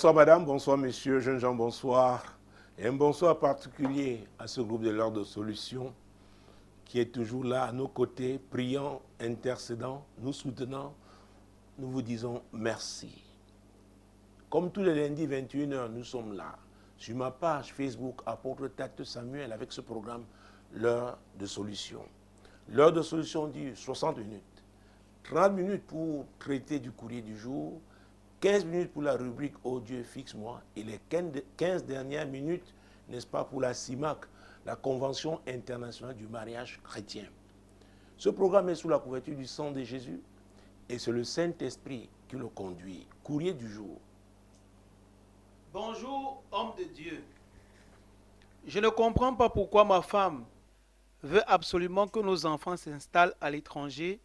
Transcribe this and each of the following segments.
Bonsoir madame, bonsoir messieurs, jeunes gens, bonsoir. Et un bonsoir particulier à ce groupe de l'Ordre de Solutions qui est toujours là à nos côtés, priant, intercédant, nous soutenant. Nous vous disons merci. Comme tous les lundis 21h, nous sommes là. Sur ma page Facebook, Apôtre Tate Samuel, avec ce programme, l'Heure de Solutions. L'Heure de Solutions dure 60 minutes. 30 minutes pour traiter du courrier du jour, 15 minutes pour la rubrique « Oh Dieu, fixe-moi » et les 15 dernières minutes, n'est-ce pas, pour la CIMAC, la Convention internationale du mariage chrétien. Ce programme est sous la couverture du sang de Jésus et c'est le Saint-Esprit qui le conduit. Courrier du jour. Bonjour, homme de Dieu. Je ne comprends pas pourquoi ma femme veut absolument que nos enfants s'installent à l'étranger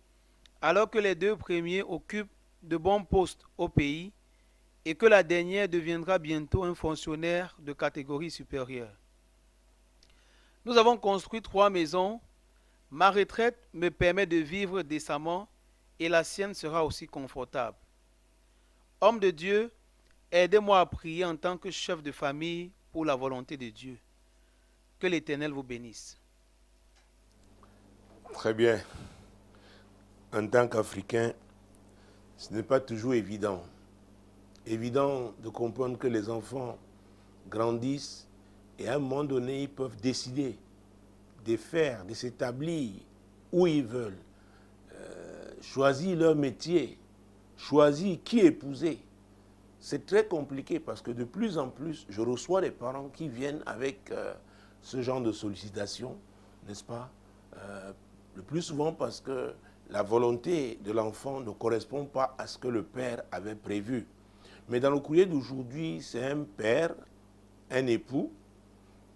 alors que les deux premiers occupent de bons postes au pays et que la dernière deviendra bientôt un fonctionnaire de catégorie supérieure. Nous avons construit 3 maisons. Ma retraite me permet de vivre décemment et la sienne sera aussi confortable. Homme de Dieu, aidez-moi à prier en tant que chef de famille pour la volonté de Dieu. Que l'Éternel vous bénisse. Très bien. En tant qu'Africain, ce n'est pas toujours évident. Évident de comprendre que les enfants grandissent et à un moment donné, ils peuvent décider de faire, de s'établir où ils veulent, choisir leur métier, choisir qui épouser. C'est très compliqué parce que de plus en plus, je reçois des parents qui viennent avec ce genre de sollicitation, n'est-ce pas? Le plus souvent parce que la volonté de l'enfant ne correspond pas à ce que le père avait prévu. Mais dans le courrier d'aujourd'hui, c'est un père, un époux,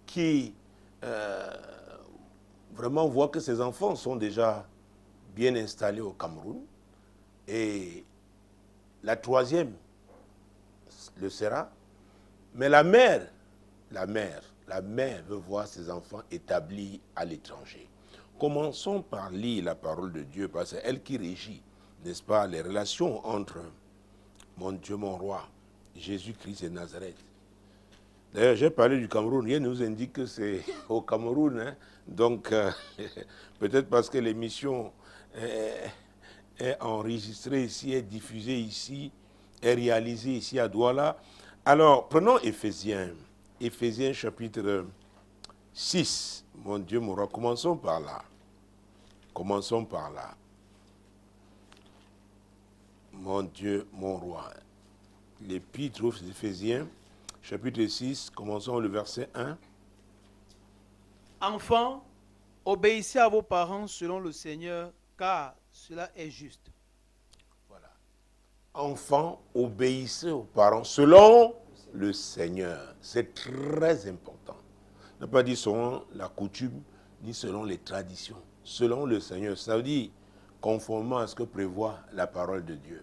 qui vraiment voit que ses enfants sont déjà bien installés au Cameroun. Et la troisième le sera. Mais la mère veut voir ses enfants établis à l'étranger. Commençons par lire la parole de Dieu, parce que c'est elle qui régit, n'est-ce pas, les relations entre mon Dieu, mon roi, Jésus-Christ et Nazareth. D'ailleurs, j'ai parlé du Cameroun, rien ne nous indique que c'est au Cameroun. Hein. Donc, peut-être parce que l'émission est enregistrée ici, est diffusée ici, est réalisée ici à Douala. Alors, prenons Éphésiens chapitre 6. Mon Dieu, mon roi, commençons par là. Commençons par là. Mon Dieu, mon roi. L'épître aux Éphésiens, chapitre 6, commençons le verset 1. Enfants, obéissez à vos parents selon le Seigneur, car cela est juste. Voilà. Enfants, obéissez aux parents selon le Seigneur. C'est très important. Ne pas dire selon la coutume, ni selon les traditions. Selon le Seigneur. Ça veut dire conformément à ce que prévoit la parole de Dieu.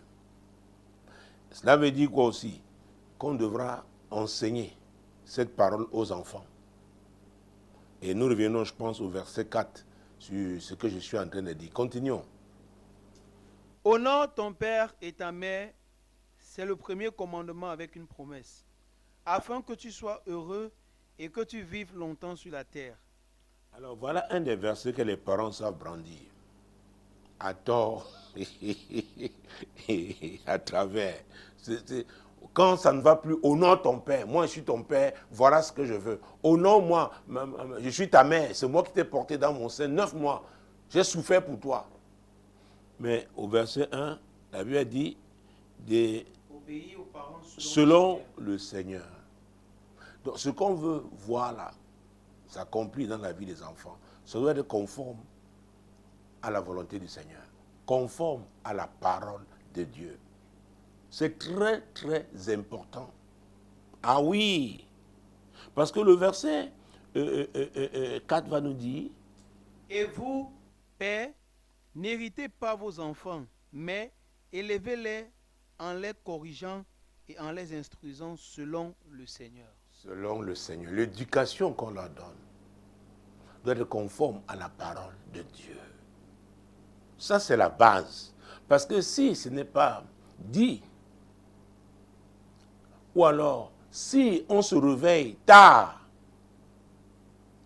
Cela veut dire quoi aussi? Qu'on devra enseigner cette parole aux enfants. Et nous revenons, je pense, au verset 4, sur ce que je suis en train de dire. Continuons. Honore ton père et ta mère, c'est le premier commandement avec une promesse, afin que tu sois heureux et que tu vives longtemps sur la terre. Alors voilà un des versets que les parents savent brandir. À tort et à travers. Quand ça ne va plus, honore ton père. Moi, je suis ton père, voilà ce que je veux. Honore-moi, je suis ta mère, c'est moi qui t'ai porté dans mon sein 9 mois. J'ai souffert pour toi. Mais au verset 1, la Bible a dit Obéis aux parents selon le Seigneur. Donc ce qu'on veut voir là, s'accomplit dans la vie des enfants, ça doit être conforme à la volonté du Seigneur, conforme à la parole de Dieu. C'est très, très important. Ah oui, parce que le verset 4 va nous dire, et vous, pères, n'héritez pas vos enfants, mais élevez-les en les corrigeant et en les instruisant selon le Seigneur. Selon le Seigneur, l'éducation qu'on leur donne doit être conforme à la parole de Dieu. Ça, c'est la base. Parce que si ce n'est pas dit Ou alors, si on se réveille tard,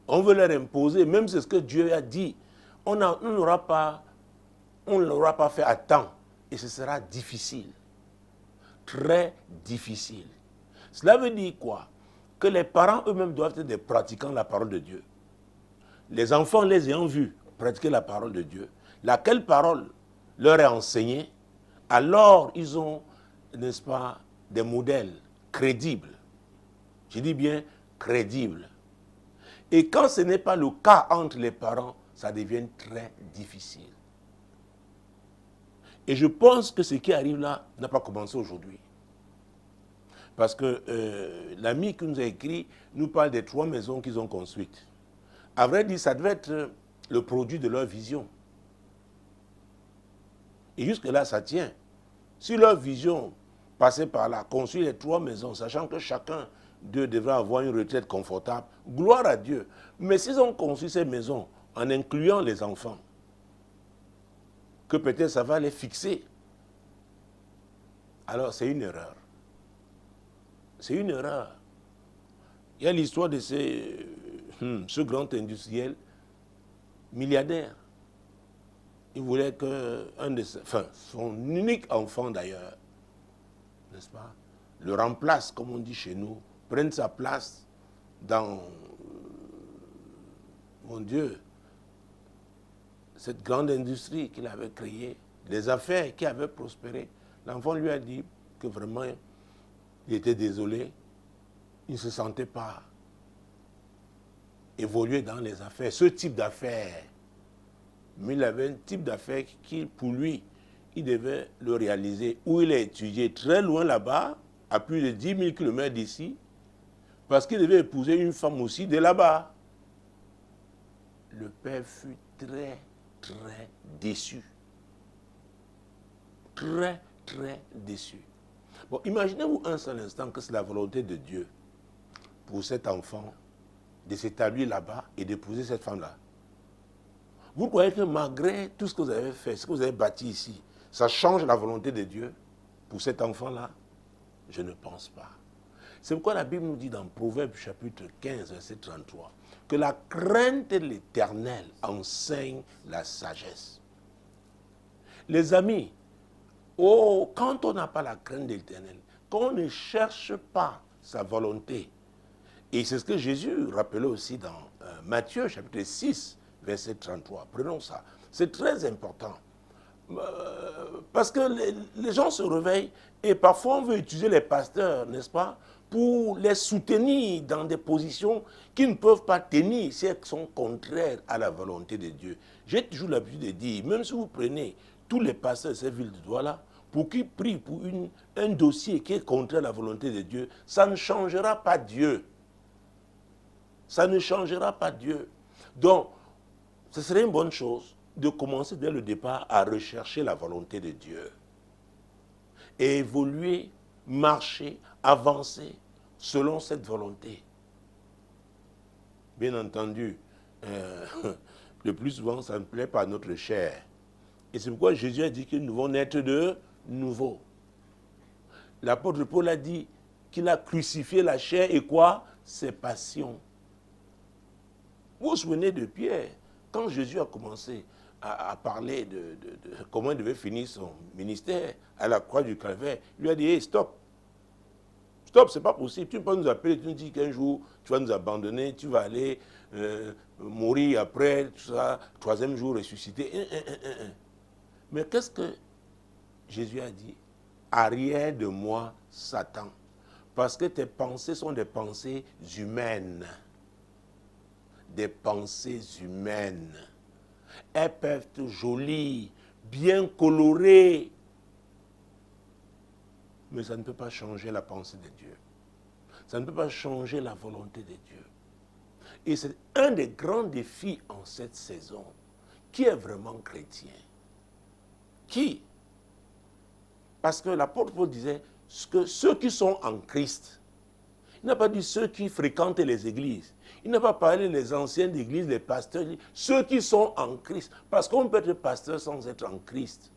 on veut leur imposer, même c'est ce que Dieu a dit, on ne l'aura pas fait à temps. Et ce sera difficile. Très difficile. Cela veut dire quoi? Que les parents eux-mêmes doivent être des pratiquants de la parole de Dieu. Les enfants les ayant vus pratiquer la parole de Dieu, laquelle parole leur est enseignée, alors ils ont, n'est-ce pas, des modèles crédibles. Je dis bien crédibles. Et quand ce n'est pas le cas entre les parents, ça devient très difficile. Et je pense que ce qui arrive là n'a pas commencé aujourd'hui. Parce que l'ami qui nous a écrit nous parle des 3 maisons qu'ils ont construites. À vrai dire, ça devait être le produit de leur vision. Et jusque-là, ça tient. Si leur vision passait par là, construire les 3 maisons, sachant que chacun d'eux devrait avoir une retraite confortable, gloire à Dieu. Mais s'ils ont construit ces maisons en incluant les enfants, que peut-être ça va les fixer, alors c'est une erreur. C'est une erreur. Il y a l'histoire de ce grand industriel milliardaire. Il voulait que son unique enfant d'ailleurs, n'est-ce pas, le remplace, comme on dit chez nous, prenne sa place dans, mon Dieu, cette grande industrie qu'il avait créée, les affaires qui avaient prospéré. L'enfant lui a dit que vraiment, il était désolé, il ne se sentait pas évoluer dans les affaires, ce type d'affaires. Mais il avait un type d'affaires qui, pour lui, il devait le réaliser, où il a étudié très loin là-bas, à plus de 10 000 km d'ici, parce qu'il devait épouser une femme aussi de là-bas. Le père fut très, très déçu. Très, très déçu. Bon, imaginez-vous un seul instant que c'est la volonté de Dieu pour cet enfant de s'établir là-bas et d'épouser cette femme-là. Vous croyez que malgré tout ce que vous avez fait, ce que vous avez bâti ici, ça change la volonté de Dieu pour cet enfant-là? Je ne pense pas. C'est pourquoi la Bible nous dit dans Proverbes chapitre 15, verset 33, que la crainte de l'Éternel enseigne la sagesse. Les amis, quand on n'a pas la crainte de l'Éternel, quand on ne cherche pas sa volonté, et c'est ce que Jésus rappelait aussi dans Matthieu chapitre 6, verset 33. Prenons ça. C'est très important. Parce que les gens se réveillent et parfois on veut utiliser les pasteurs, n'est-ce pas, pour les soutenir dans des positions qu'ils ne peuvent pas tenir si elles sont contraires à la volonté de Dieu. J'ai toujours l'habitude de dire, même si vous prenez tous les pasteurs de cette ville de Douala, pour qu'ils prient pour un dossier qui est contraire à la volonté de Dieu, ça ne changera pas Dieu. Ça ne changera pas Dieu. Donc, ce serait une bonne chose de commencer dès le départ à rechercher la volonté de Dieu. Et évoluer, marcher, avancer selon cette volonté. Bien entendu, le plus souvent, ça ne plaît pas à notre chair. Et c'est pourquoi Jésus a dit que nous devons naître de nouveau. L'apôtre Paul a dit qu'il a crucifié la chair et quoi? Ses passions. Vous vous souvenez de Pierre, quand Jésus a commencé à parler de comment il devait finir son ministère à la croix du Calvaire, il lui a dit, hey, stop. Stop, c'est pas possible. Tu ne peux pas nous appeler, tu nous dis qu'un jour, tu vas nous abandonner, tu vas aller mourir après, tout ça, 3e jour ressuscité. Mais qu'est-ce que Jésus a dit? Arrière de moi, Satan. Parce que tes pensées sont des pensées humaines. Des pensées humaines. Elles peuvent être jolies, bien colorées. Mais ça ne peut pas changer la pensée de Dieu. Ça ne peut pas changer la volonté de Dieu. Et c'est un des grands défis en cette saison. Qui est vraiment chrétien? Qui? Parce que l'apôtre Paul disait que ceux qui sont en Christ, il n'a pas dit ceux qui fréquentent les églises. Il n'a pas parlé des anciens d'église, les pasteurs, ceux qui sont en Christ. Parce qu'on peut être pasteur sans être en Christ.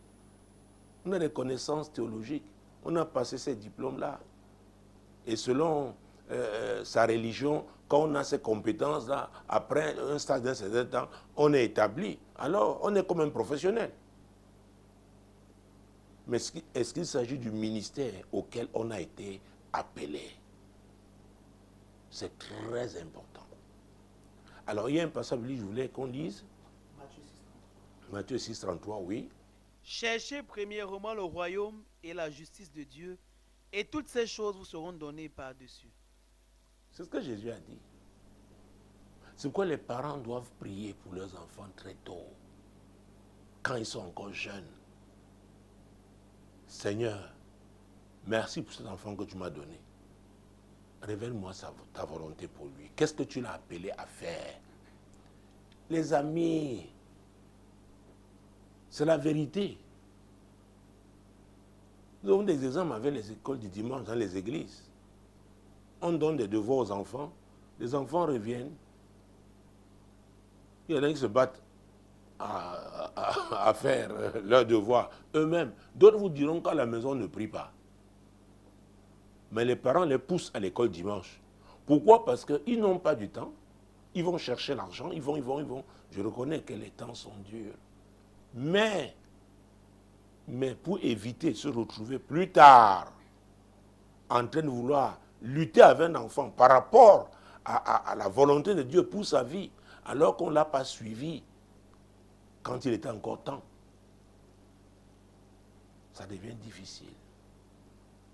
On a des connaissances théologiques. On a passé ces diplômes-là. et selon sa religion, quand on a ces compétences-là, après un stade d'un certain temps, on est établi. Alors, on est comme un professionnel. Mais est-ce qu'il s'agit du ministère auquel on a été appelé? C'est très important. Alors, il y a un passage, je voulais qu'on lise. Matthieu 6, 33, oui. Cherchez premièrement le royaume et la justice de Dieu, et toutes ces choses vous seront données par-dessus. C'est ce que Jésus a dit. C'est pourquoi les parents doivent prier pour leurs enfants très tôt, quand ils sont encore jeunes. Seigneur, merci pour cet enfant que tu m'as donné. Révèle-moi ta volonté pour lui. Qu'est-ce que tu l'as appelé à faire? Les amis, c'est la vérité. Nous avons des exemples avec les écoles du dimanche dans les églises. On donne des devoirs aux enfants, les enfants reviennent. Il y en a qui se battent à faire leurs devoirs eux-mêmes. D'autres vous diront qu'à la maison, on ne prie pas. Mais les parents les poussent à l'école dimanche. Pourquoi? Parce qu'ils n'ont pas du temps. Ils vont chercher l'argent, ils vont. Je reconnais que les temps sont durs. Mais pour éviter de se retrouver plus tard en train de vouloir lutter avec un enfant par rapport à la volonté de Dieu pour sa vie, alors qu'on ne l'a pas suivi quand il était encore temps, ça devient difficile.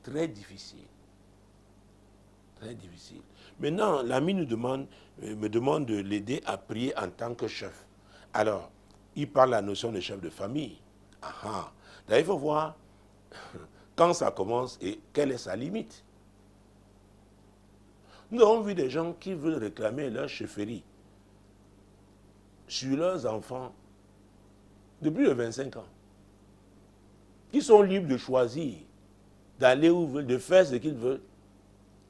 Très difficile. Très difficile. Maintenant, l'ami me demande de l'aider à prier en tant que chef. Alors, il parle de la notion de chef de famille. D'ailleurs, il faut voir quand ça commence et quelle est sa limite. Nous avons vu des gens qui veulent réclamer leur chefferie sur leurs enfants depuis de 25 ans, qui sont libres de choisir, d'aller où ils veulent, de faire ce qu'ils veulent,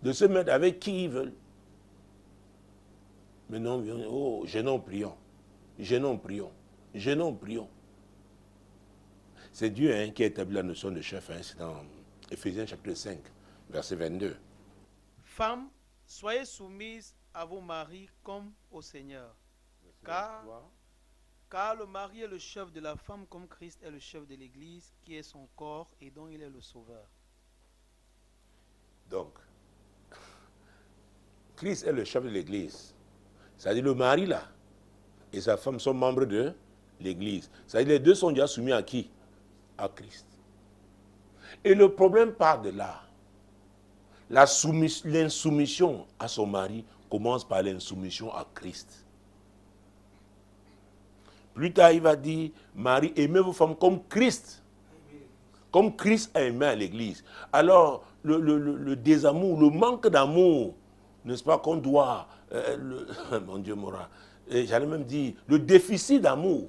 de se mettre avec qui ils veulent. Mais non, oh, gênons, prions. Gênons, prions. Gênons, prions. C'est Dieu qui a établi la notion de chef. C'est dans Éphésiens chapitre 5, verset 22. Femmes, soyez soumises à vos maris comme au Seigneur. Car le mari est le chef de la femme comme Christ est le chef de l'Église, qui est son corps et dont il est le sauveur. Donc, Christ est le chef de l'Église. C'est-à-dire le mari là et sa femme sont membres de l'Église. C'est-à-dire les deux sont déjà soumis à qui? À Christ. Et le problème part de là. L'insoumission à son mari commence par l'insoumission à Christ. Plus tard, il va dire, Marie, aimez vos femmes comme Christ. Comme Christ a aimé à l'Église. Alors, le désamour, le manque d'amour, n'est-ce pas, qu'on doit, mon Dieu moral, j'allais même dire, le déficit d'amour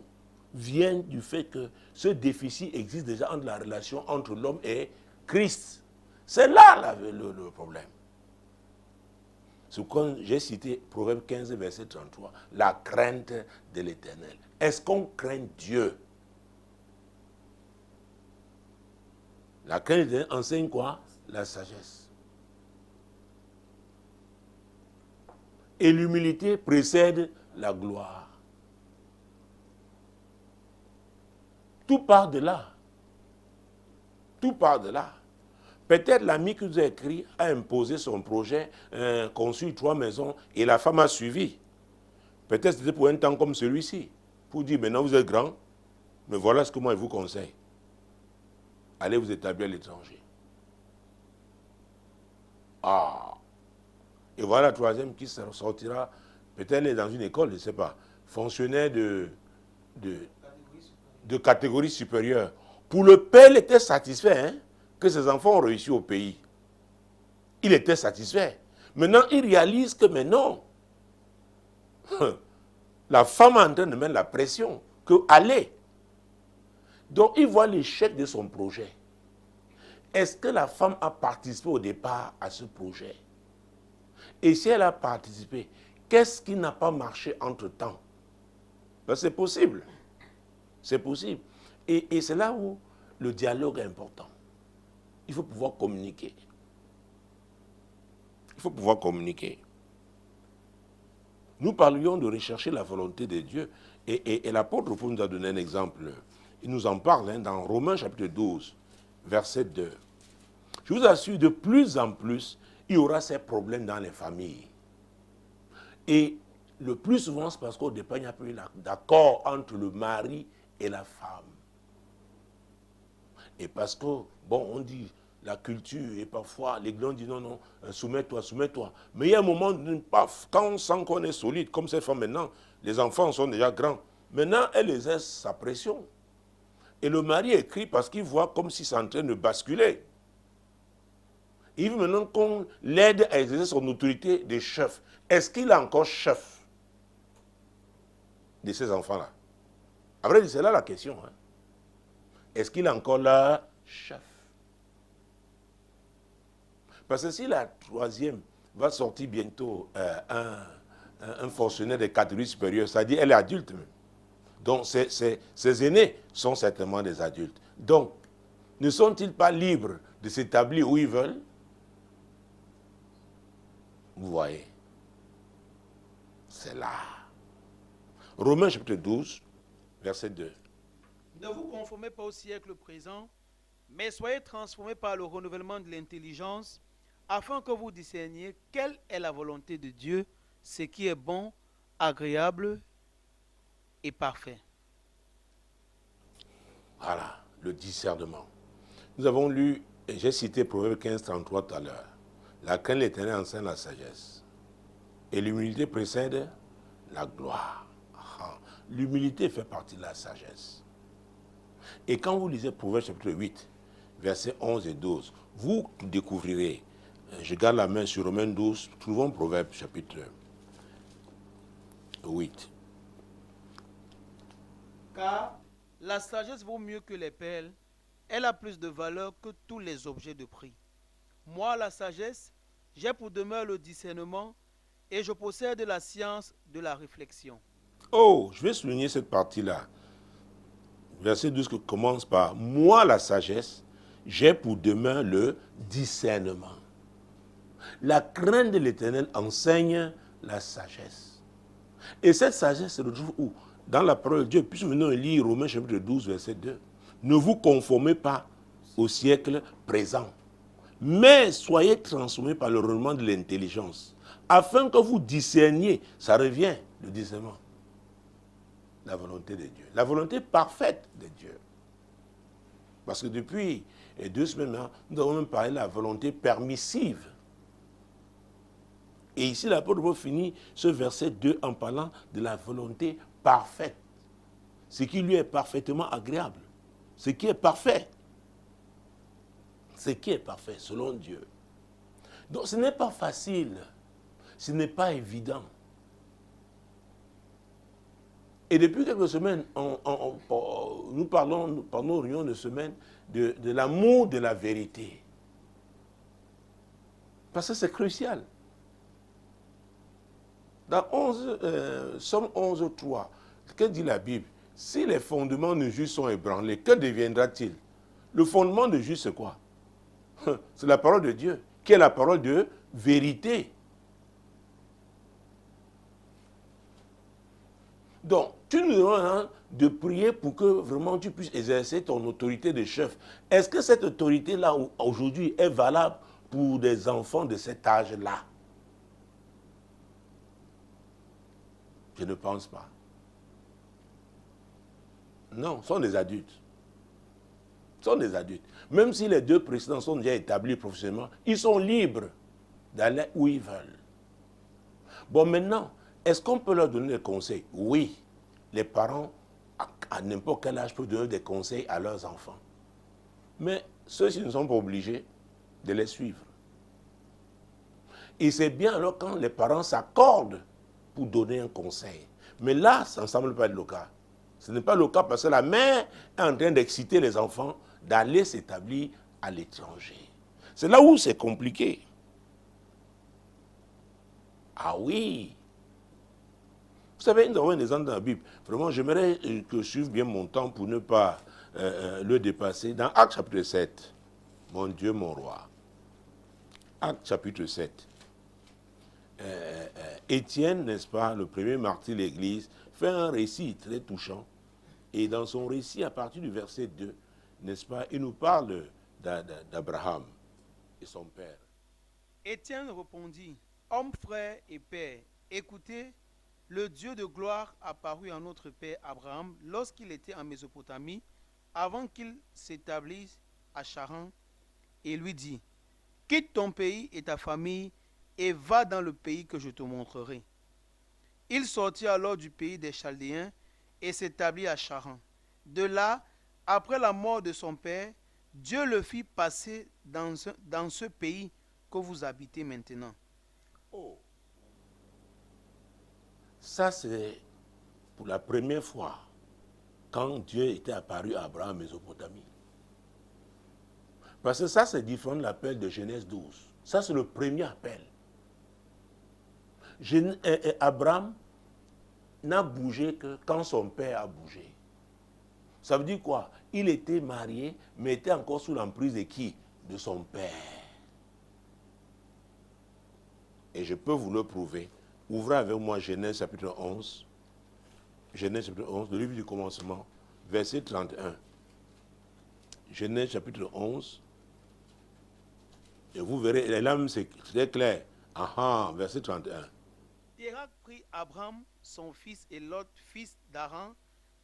vient du fait que ce déficit existe déjà entre la relation entre l'homme et Christ. C'est là le problème. C'est quand j'ai cité Proverbe 15, verset 33, la crainte de l'Éternel. Est-ce qu'on craint Dieu? La crainte de l'Éternel enseigne quoi? La sagesse. Et l'humilité précède la gloire. Tout part de là. Tout part de là. Peut-être l'ami qui nous a écrit a imposé son projet, construit 3 maisons, et la femme a suivi. Peut-être c'était pour un temps comme celui-ci. Pour dire, maintenant vous êtes grand, mais voilà ce que moi je vous conseille. Allez vous établir à l'étranger. Et voilà la troisième qui sortira, peut-être elle est dans une école, je ne sais pas, fonctionnaire de catégorie supérieure. Pour le père, il était satisfait que ses enfants ont réussi au pays. Il était satisfait. Maintenant, il réalise que mais non. La femme est en train de mettre la pression, que allez. Donc, il voit l'échec de son projet. Est-ce que la femme a participé au départ à ce projet? Et si elle a participé, qu'est-ce qui n'a pas marché entre-temps? Ben, c'est possible. C'est possible. Et c'est là où le dialogue est important. Il faut pouvoir communiquer. Il faut pouvoir communiquer. Nous parlions de rechercher la volonté de Dieu. Et l'apôtre Paul nous a donné un exemple. Il nous en parle dans Romains chapitre 12, verset 2. Je vous assure, de plus en plus, il y aura ces problèmes dans les familles. Et le plus souvent, c'est parce qu'au départ, il n'y a pas eu d'accord entre le mari et la femme. Et parce que, bon, on dit la culture, et parfois, les grands disent non, soumets-toi, soumets-toi. Mais il y a un moment, paf, quand on sent qu'on est solide, comme cette femme maintenant, les enfants sont déjà grands. Maintenant, elle exerce sa pression. Et le mari écrit parce qu'il voit comme si c'est en train de basculer. Il veut maintenant qu'on l'aide à exercer son autorité de chef. Est-ce qu'il est encore chef de ces enfants-là? Après, c'est là la question. Hein. Est-ce qu'il est encore là, chef? Parce que si la troisième va sortir bientôt un fonctionnaire de catégorie supérieure, c'est-à-dire elle est adulte même. Donc ses aînés sont certainement des adultes. Donc, ne sont-ils pas libres de s'établir où ils veulent? Vous voyez, c'est là. Romains chapitre 12, verset 2. Ne vous conformez pas au siècle présent, mais soyez transformés par le renouvellement de l'intelligence, afin que vous discerniez quelle est la volonté de Dieu, ce qui est bon, agréable et parfait. Voilà, le discernement. Nous avons lu, et j'ai cité Proverbe 15, 33 tout à l'heure. La crainte de l'Éternel enseigne la sagesse. Et l'humilité précède la gloire. L'humilité fait partie de la sagesse. Et quand vous lisez Proverbe chapitre 8, versets 11 et 12, vous découvrirez, je garde la main sur Romains 12, trouvons Proverbe chapitre 8. Car la sagesse vaut mieux que les perles, elle a plus de valeur que tous les objets de prix. Moi, la sagesse, j'ai pour demeure le discernement, et je possède la science de la réflexion. Oh, je vais souligner cette partie-là. Verset 12 qui commence par « Moi, la sagesse, j'ai pour demeure le discernement. » La crainte de l'Éternel enseigne la sagesse. Et cette sagesse se retrouve où? Dans la parole de Dieu. Puis venons lire Romains chapitre 12, verset 2. Ne vous conformez pas au siècle présent, mais soyez transformés par le renouvellement de l'intelligence, afin que vous discerniez, ça revient, le discernement, la volonté de Dieu, la volonté parfaite de Dieu. Parce que depuis 2 semaines, nous avons même parlé de la volonté permissive. Et ici, l'apôtre Paul finit ce verset 2 en parlant de la volonté parfaite. Ce qui lui est parfaitement agréable. Ce qui est parfait. Ce qui est parfait selon Dieu. Donc ce n'est pas facile. Ce n'est pas évident. Et depuis quelques semaines, nous parlons pendant nos réunions de semaine de l'amour de la vérité. Parce que c'est crucial. Dans Somme 11, 3, que dit la Bible? Si les fondements de juste sont ébranlés, que deviendra-t-il? Le fondement de juste, c'est quoi? C'est la parole de Dieu, qui est la parole de vérité. Donc, tu nous demandes de prier pour que vraiment tu puisses exercer ton autorité de chef. Est-ce que cette autorité-là, aujourd'hui, est valable pour des enfants de cet âge-là? Je ne pense pas. Non, ce sont des adultes. Ce sont des adultes. Même si les 2 précédents sont déjà établis professionnellement, ils sont libres d'aller où ils veulent. Bon, maintenant, est-ce qu'on peut leur donner des conseils? Oui. Les parents, à n'importe quel âge, peuvent donner des conseils à leurs enfants. Mais ceux-ci ne sont pas obligés de les suivre. Et c'est bien alors quand les parents s'accordent pour donner un conseil. Mais là, ça ne semble pas être le cas. Ce n'est pas le cas parce que la mère est en train d'exciter les enfants d'aller s'établir à l'étranger. C'est là où c'est compliqué. Ah oui. Vous savez, nous avons un exemple dans la Bible. Vraiment, j'aimerais que je suive bien mon temps pour ne pas le dépasser. Dans Actes chapitre 7, mon Dieu, mon roi. Actes chapitre 7. Étienne, n'est-ce pas, le premier martyr de l'Église, fait un récit très touchant. Et dans son récit, à partir du verset 2, n'est-ce pas, il nous parle d'Abraham et son père. Étienne répondit, homme, frère et père, écoutez, le Dieu de gloire apparut à notre père Abraham lorsqu'il était en Mésopotamie, avant qu'il s'établisse à Charan, et lui dit, quitte ton pays et ta famille et va dans le pays que je te montrerai. Il sortit alors du pays des Chaldéens et s'établit à Charan. De là, après la mort de son père, Dieu le fit passer dans ce pays que vous habitez maintenant. Oh. Ça, c'est pour la première fois quand Dieu était apparu à Abraham en Mésopotamie. Parce que ça, c'est différent de l'appel de Genèse 12. Ça, c'est le premier appel. Abraham n'a bougé que quand son père a bougé. Ça veut dire quoi? Il était marié, mais était encore sous l'emprise de qui? De son père. Et je peux vous le prouver. Ouvrez avec moi Genèse chapitre 11. Genèse chapitre 11, le livre du commencement, verset 31. Genèse chapitre 11. Et vous verrez, et là, c'est très clair. Verset 31. Térak prit Abraham, son fils, et Lot, fils d'Aran,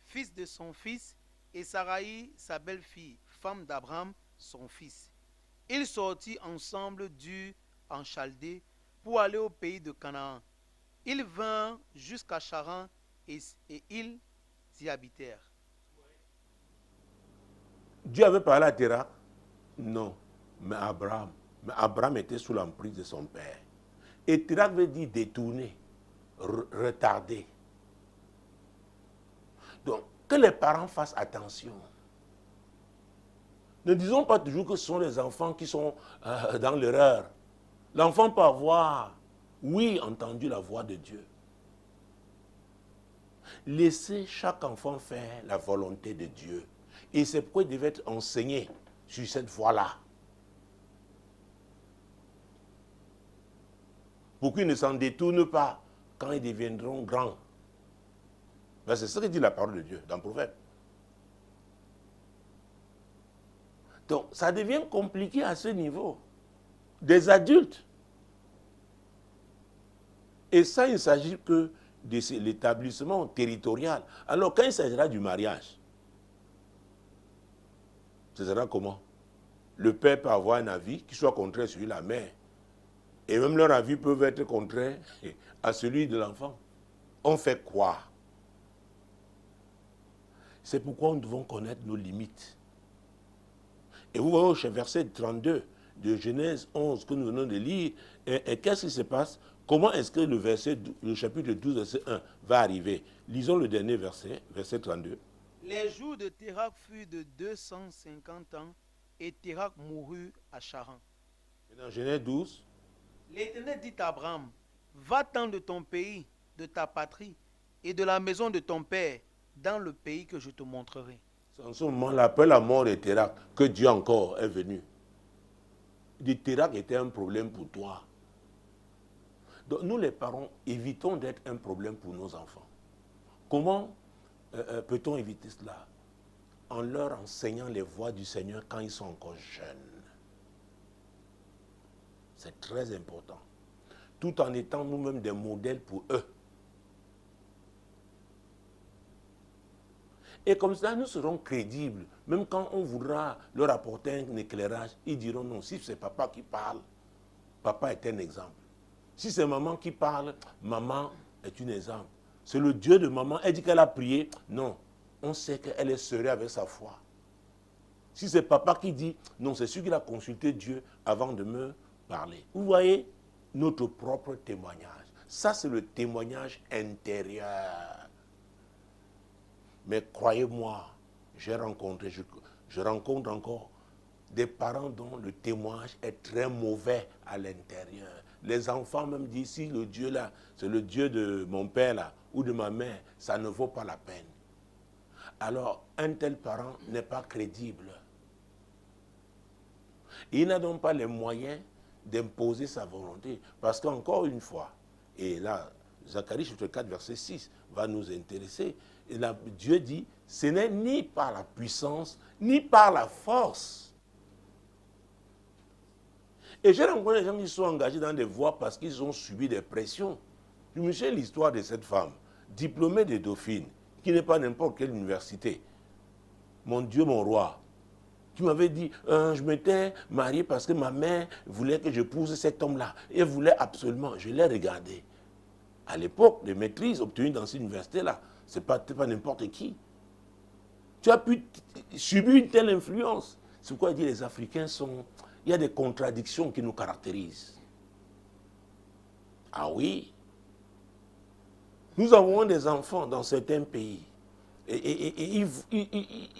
fils de son fils, et Saraï, sa belle-fille, femme d'Abraham, son fils. Ils sortirent ensemble en Chaldée pour aller au pays de Canaan. Ils vinrent jusqu'à Charan et ils y habitèrent. Dieu avait parlé à Térak? Non, mais Abraham. Mais Abraham était sous l'emprise de son père. Et Térak veut dire détourner, retarder. Donc, que les parents fassent attention. Ne disons pas toujours que ce sont les enfants qui sont dans l'erreur. L'enfant peut avoir, oui, entendu la voix de Dieu. Laissez chaque enfant faire la volonté de Dieu. Et c'est pourquoi il devait être enseigné sur cette voie-là. Pour qu'ils ne s'en détournent pas quand ils deviendront grands. Ben, c'est ce que dit la parole de Dieu dans le Proverbe. Donc, ça devient compliqué à ce niveau. Des adultes. Et ça, il ne s'agit que de l'établissement territorial. Alors, quand il s'agira du mariage, ce sera comment? Le père peut avoir un avis qui soit contraire sur la mère. Et même leur avis peuvent être contraires à celui de l'enfant. On fait quoi? C'est pourquoi nous devons connaître nos limites. Et vous voyez au verset 32 de Genèse 11 que nous venons de lire, et qu'est-ce qui se passe? Comment est-ce que le chapitre 12, verset 1 va arriver? Lisons le dernier verset, verset 32. Les jours de Térak furent de 250 ans, et Térak mourut à Charan. Et dans Genèse 12, l'Éternel dit à Abraham, va-t'en de ton pays, de ta patrie, et de la maison de ton père, dans le pays que je te montrerai. C'est en ce moment-là, après la mort de Térak, que Dieu encore est venu. Il dit, Térak était un problème pour toi. Donc nous les parents, évitons d'être un problème pour nos enfants. Comment peut-on éviter cela? En leur enseignant les voies du Seigneur quand ils sont encore jeunes. C'est très important. Tout en étant nous-mêmes des modèles pour eux. Et comme ça, nous serons crédibles. Même quand on voudra leur apporter un éclairage, ils diront non, si c'est papa qui parle, papa est un exemple. Si c'est maman qui parle, maman est un exemple. C'est le Dieu de maman, elle dit qu'elle a prié. Non, on sait qu'elle est sérieuse avec sa foi. Si c'est papa qui dit, non, c'est celui qui a consulté Dieu avant de me parler. Vous voyez, notre propre témoignage. Ça, c'est le témoignage intérieur. Mais croyez-moi, je rencontre encore des parents dont le témoignage est très mauvais à l'intérieur. Les enfants même disent, si le Dieu là, c'est le Dieu de mon père là, ou de ma mère, ça ne vaut pas la peine. Alors, un tel parent n'est pas crédible. Il n'a donc pas les moyens d'imposer sa volonté. Parce qu'encore une fois, Et là, Zacharie chapitre 4, verset 6 va nous intéresser. Et là, Dieu dit, ce n'est ni par la puissance, ni par la force. Et j'ai rencontré des gens qui sont engagés dans des voies parce qu'ils ont subi des pressions. Je me souviens l'histoire de cette femme, diplômée de Dauphine, qui n'est pas n'importe quelle université. Mon Dieu, mon roi, tu m'avais dit, je m'étais marié parce que ma mère voulait que je épouse cet homme-là. Et elle voulait absolument, je l'ai regardé. À l'époque, les maîtrises obtenues dans cette université-là, ce n'est pas n'importe qui. Tu as pu subir une telle influence. C'est pourquoi il dit les Africains sont... Il y a des contradictions qui nous caractérisent. Ah oui. Nous avons des enfants dans certains pays. Et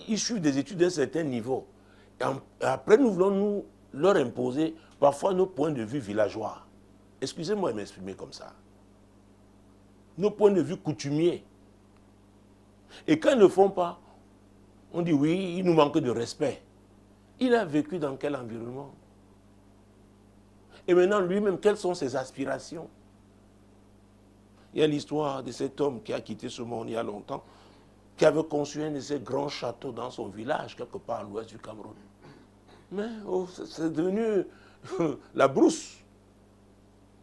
ils suivent des études d'un certain niveau. Et après, nous voulons nous leur imposer parfois nos points de vue villageois. Excusez-moi de m'exprimer comme ça. Nos points de vue coutumiers. Et quand ils ne le font pas, on dit oui, il nous manque de respect. Il a vécu dans quel environnement? Et maintenant, lui-même, quelles sont ses aspirations? Il y a l'histoire de cet homme qui a quitté ce monde il y a longtemps, qui avait construit un de ces grands châteaux dans son village, quelque part à l'ouest du Cameroun. Mais c'est devenu la brousse.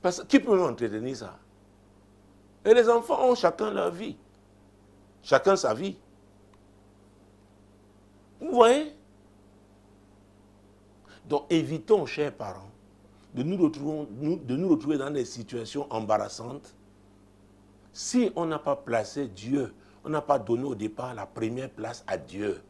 Parce que qui peut entretenir ça? Et les enfants ont chacun leur vie. Chacun sa vie. Vous voyez? Donc évitons, chers parents, de nous retrouver dans des situations embarrassantes si on n'a pas placé Dieu, on n'a pas donné au départ la première place à Dieu.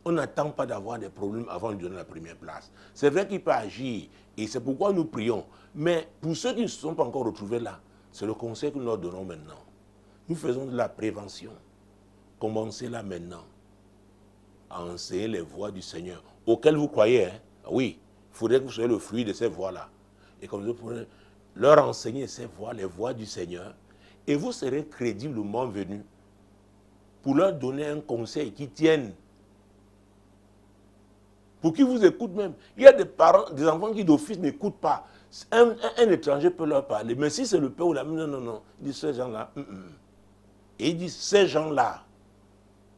On n'attend pas d'avoir des problèmes avant de lui donner la première place. C'est vrai qu'il peut agir et c'est pourquoi nous prions. Mais pour ceux qui ne se sont pas encore retrouvés là, c'est le conseil que nous leur donnons maintenant. Nous faisons de la prévention. Commencez là maintenant à enseigner les voies du Seigneur, auxquelles vous croyez. Hein? Oui, il faudrait que vous soyez le fruit de ces voies-là. Et comme vous pourrez leur enseigner ces voies, les voies du Seigneur, et vous serez crédiblement venus pour leur donner un conseil qui tienne. Pour qu'ils vous écoutent même. Il y a des parents, des enfants qui d'office n'écoutent pas. Un étranger peut leur parler. Mais si c'est le père ou la mère, non. Il dit ces gens-là. Et il dit ces gens-là.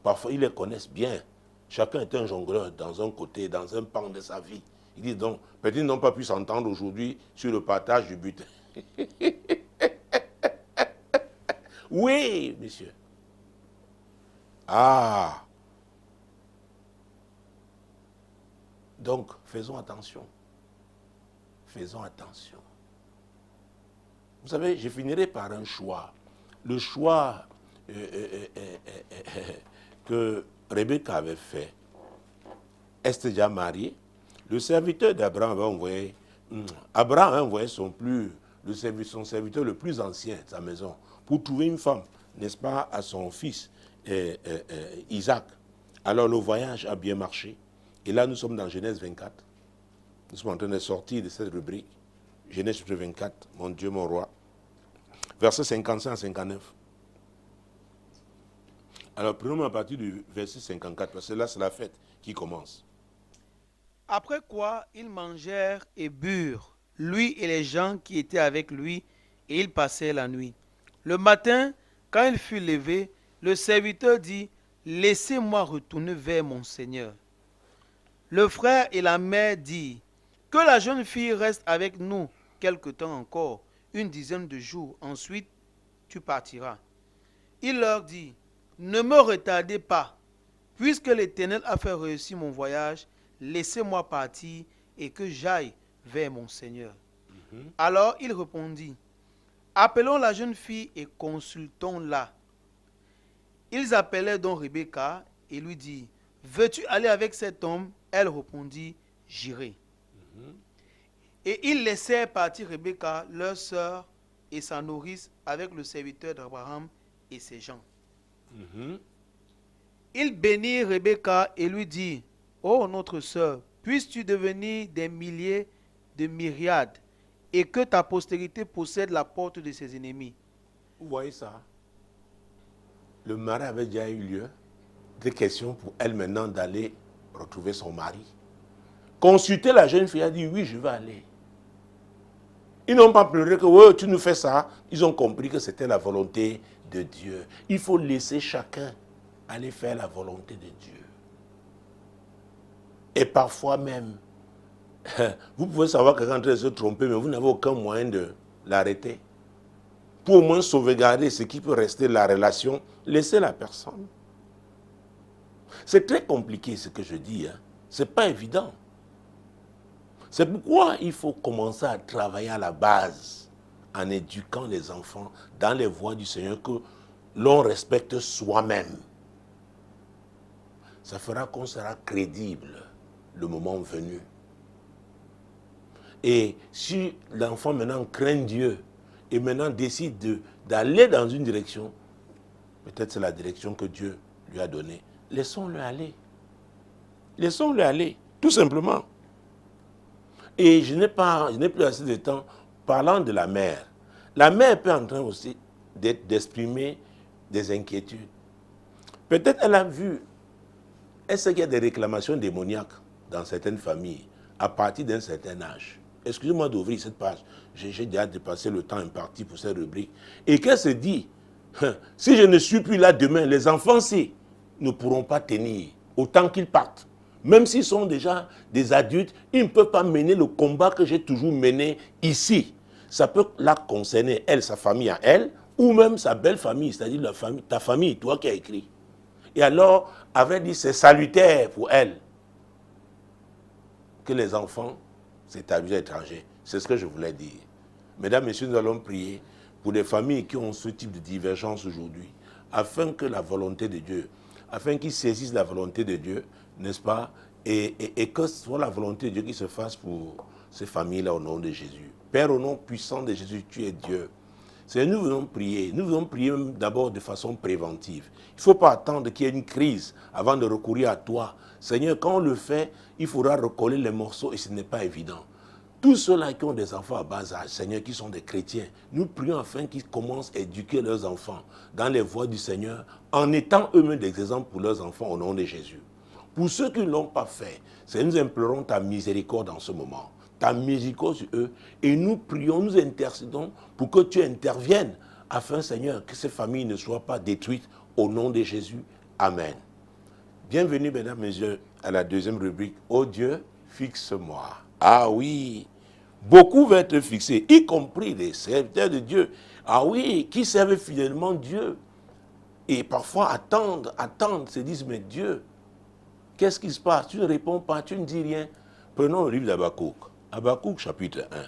Parfois, ils les connaissent bien. Chacun est un jongleur dans un côté, dans un pan de sa vie. Il dit donc, peut-être ils n'ont pas pu s'entendre aujourd'hui sur le partage du butin. Oui, monsieur. Ah. Donc, faisons attention. Faisons attention. Vous savez, je finirai par un choix. Le choix que Rebecca avait fait. Elle était déjà mariée. Le serviteur d'Abraham avait envoyé... Abraham a envoyé son serviteur le plus ancien de sa maison pour trouver une femme, n'est-ce pas, à son fils Isaac. Alors le voyage a bien marché. Et là, nous sommes dans Genèse 24. Nous sommes en train de sortir de cette rubrique. Genèse 24, mon Dieu, mon roi. Versets 55 à 59. Alors, prenons à partir du verset 54, parce que là, c'est la fête qui commence. Après quoi, ils mangèrent et burent, lui et les gens qui étaient avec lui, et ils passèrent la nuit. Le matin, quand il fut levé, le serviteur dit, « Laissez-moi retourner vers mon Seigneur. » Le frère et la mère dirent, « Que la jeune fille reste avec nous quelque temps encore, une dizaine de jours, ensuite tu partiras. » Il leur dit, « Ne me retardez pas, puisque l'Éternel a fait réussir mon voyage, laissez-moi partir et que j'aille vers mon Seigneur. » Alors il répondit, « Appelons la jeune fille et consultons-la. » Ils appelèrent donc Rebecca et lui dirent, « Veux-tu aller avec cet homme ?» Elle répondit, « J'irai. » Et ils laissèrent partir Rebecca, leur sœur et sa nourrice avec le serviteur d'Abraham et ses gens. Ils bénirent Rebecca et lui dirent, « Ô notre sœur, puisses-tu devenir des milliers de myriades et que ta postérité possède la porte de ses ennemis. » Vous voyez ça? Le mariage avait déjà eu lieu. Des questions pour elle maintenant d'aller retrouver son mari. Consulter la jeune fille, a dit, oui, je vais aller. Ils n'ont pas pleuré que ouais, tu nous fais ça. Ils ont compris que c'était la volonté de Dieu. Il faut laisser chacun aller faire la volonté de Dieu. Et parfois même, vous pouvez savoir que quelqu'un est en train de se tromper, mais vous n'avez aucun moyen de l'arrêter. Pour au moins sauvegarder ce qui peut rester de la relation, laissez la personne. C'est très compliqué ce que je dis. Hein. Ce n'est pas évident. C'est pourquoi il faut commencer à travailler à la base en éduquant les enfants dans les voies du Seigneur que l'on respecte soi-même. Ça fera qu'on sera crédible le moment venu. Et si l'enfant maintenant craint Dieu et maintenant décide d'aller dans une direction, peut-être c'est la direction que Dieu lui a donnée, laissons-le aller. Laissons-le aller, tout simplement. Et je n'ai plus assez de temps parlant de la mère. La mère peut en train aussi d'exprimer des inquiétudes. Peut-être elle a vu, elle sait qu'il y a des réclamations démoniaques dans certaines familles à partir d'un certain âge. Excusez-moi d'ouvrir cette page. J'ai déjà dépassé le temps imparti pour cette rubrique. Et qu'elle se dit, si je ne suis plus là demain, les enfants-ci ne pourront pas tenir autant qu'ils partent. Même s'ils sont déjà des adultes, ils ne peuvent pas mener le combat que j'ai toujours mené ici. Ça peut la concerner, elle, sa famille à elle, ou même sa belle famille, c'est-à-dire la famille, ta famille, toi qui as écrit. Et alors, avait dit, c'est salutaire pour elle que les enfants s'établissent à l'étranger. C'est ce que je voulais dire. Mesdames, Messieurs, nous allons prier pour des familles qui ont ce type de divergence aujourd'hui, afin que la volonté de Dieu, afin qu'ils saisissent la volonté de Dieu, n'est-ce pas, et que ce soit la volonté de Dieu qui se fasse pour ces familles-là au nom de Jésus. Père, au nom puissant de Jésus, tu es Dieu. Seigneur, nous venons prier d'abord de façon préventive. Il ne faut pas attendre qu'il y ait une crise avant de recourir à toi. Seigneur, quand on le fait, il faudra recoller les morceaux et ce n'est pas évident. Tous ceux-là qui ont des enfants à bas âge, Seigneur, qui sont des chrétiens, nous prions afin qu'ils commencent à éduquer leurs enfants dans les voies du Seigneur en étant eux-mêmes des exemples pour leurs enfants au nom de Jésus. Pour ceux qui ne l'ont pas fait, Seigneur, nous implorons ta miséricorde en ce moment. Ta miséricorde sur eux. Et nous prions, nous intercédons pour que tu interviennes afin, Seigneur, que ces familles ne soient pas détruites au nom de Jésus. Amen. Bienvenue, mesdames, messieurs, à la deuxième rubrique. Oh Dieu, fixe-moi. Ah oui, beaucoup vont être fixés, y compris les serviteurs de Dieu. Ah oui, qui servent fidèlement Dieu. Et parfois attendent, se disent, mais Dieu, qu'est-ce qui se passe? Tu ne réponds pas, tu ne dis rien. Prenons le livre d'Habakkuk. Habakkuk chapitre 1.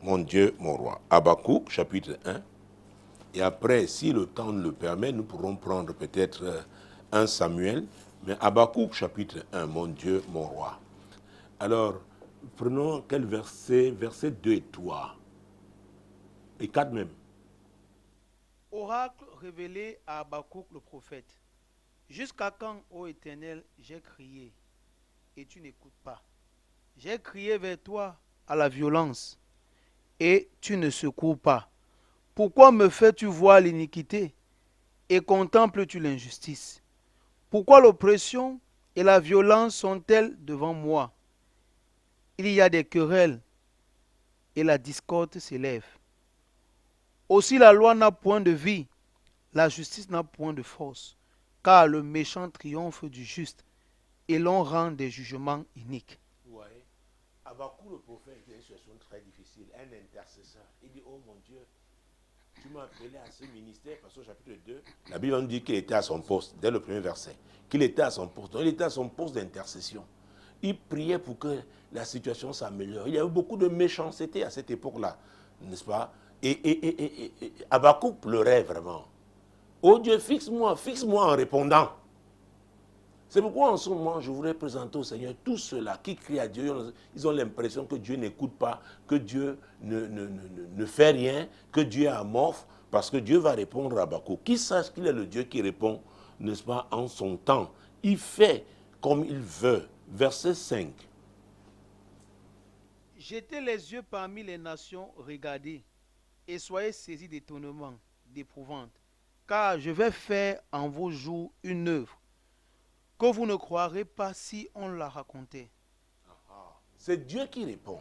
Mon Dieu, mon roi. Habakkuk chapitre 1. Et après, si le temps le permet, nous pourrons prendre peut-être 1 Samuel. Mais Habakkuk chapitre 1, mon Dieu, mon roi. Alors, prenons quel verset? Verset 2 et 3. Et 4 même. Oracle révélé à Habakkuk le prophète. Jusqu'à quand, ô Éternel, j'ai crié et tu n'écoutes pas. J'ai crié vers toi à la violence et tu ne secours pas. Pourquoi me fais-tu voir l'iniquité et contemples-tu l'injustice? Pourquoi l'oppression et la violence sont-elles devant moi? Il y a des querelles et la discorde s'élève. Aussi la loi n'a point de vie, la justice n'a point de force, car le méchant triomphe du juste et l'on rend des jugements iniques. Vous voyez, Habakkuk le prophète est une situation très difficile, un intercesseur. Il dit, oh mon Dieu, tu m'as appelé à ce ministère, parce qu'au chapitre 2, la Bible nous dit qu'il était à son poste, dès le premier verset, qu'il était à son poste. Donc, il était à son poste d'intercession. Il priait pour que la situation s'améliore. Il y avait beaucoup de méchanceté à cette époque-là, n'est-ce pas? Et Habakkuk pleurait vraiment. Oh Dieu, fixe-moi en répondant. C'est pourquoi en ce moment, je voudrais présenter au Seigneur tous ceux-là qui crient à Dieu. Ils ont l'impression que Dieu n'écoute pas, que Dieu ne fait rien, que Dieu est amorphe, parce que Dieu va répondre à Habakkuk. Qui sache qu'il est le Dieu qui répond, n'est-ce pas, en son temps. Il fait comme il veut. Verset 5. Jetez les yeux parmi les nations, regardez, et soyez saisis d'étonnement, d'épouvante, car je vais faire en vos jours une œuvre que vous ne croirez pas si on la racontait. C'est Dieu qui répond.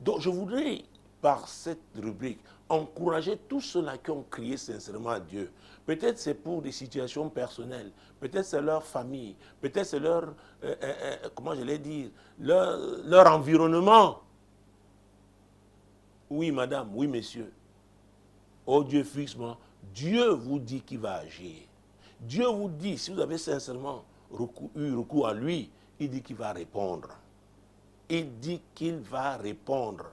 Donc je voudrais par cette rubrique, encourager tous ceux-là qui ont crié sincèrement à Dieu. Peut-être c'est pour des situations personnelles, peut-être c'est leur famille, peut-être c'est leur, comment je l'ai dit, leur environnement. Oui, madame, oui, monsieur. Oh Dieu, fixe-moi. Dieu vous dit qu'il va agir. Dieu vous dit, si vous avez sincèrement eu recours à lui, il dit qu'il va répondre. Il dit qu'il va répondre.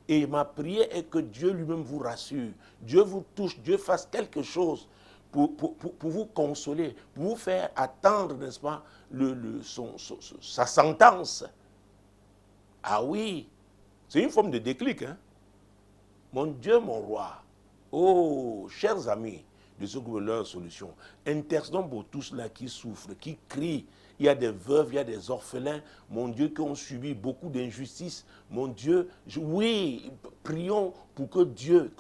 Et ma prière est que Dieu lui-même vous rassure. Dieu vous touche, Dieu fasse quelque chose pour vous consoler, pour vous faire attendre, n'est-ce pas, sa sentence. Ah oui, c'est une forme de déclic. Hein? Mon Dieu, mon roi. Oh, chers amis de ce groupe de leur solution, intercédons pour tous ceux-là qui souffrent, qui crient. Il y a des veuves, il y a des orphelins, mon Dieu, qui ont subi beaucoup d'injustices. Mon Dieu, oui, prions pour que Dieu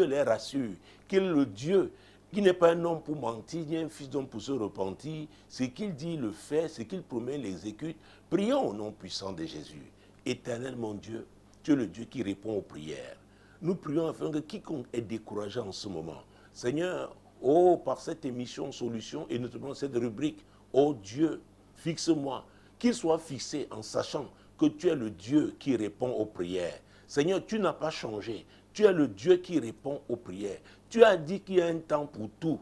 les rassure. Qu'il est le Dieu qui n'est pas un homme pour mentir, ni un fils d'homme pour se repentir. Ce qu'il dit, il le fait, ce qu'il promet, il l'exécute. Prions au nom puissant de Jésus. Éternel, mon Dieu, tu es le Dieu qui répond aux prières. Nous prions afin que quiconque est découragé en ce moment, Seigneur, oh, par cette émission Solution et notamment cette rubrique, oh Dieu, fixe-moi, qu'il soit fixé en sachant que tu es le Dieu qui répond aux prières. Seigneur, tu n'as pas changé, tu es le Dieu qui répond aux prières. Tu as dit qu'il y a un temps pour tout,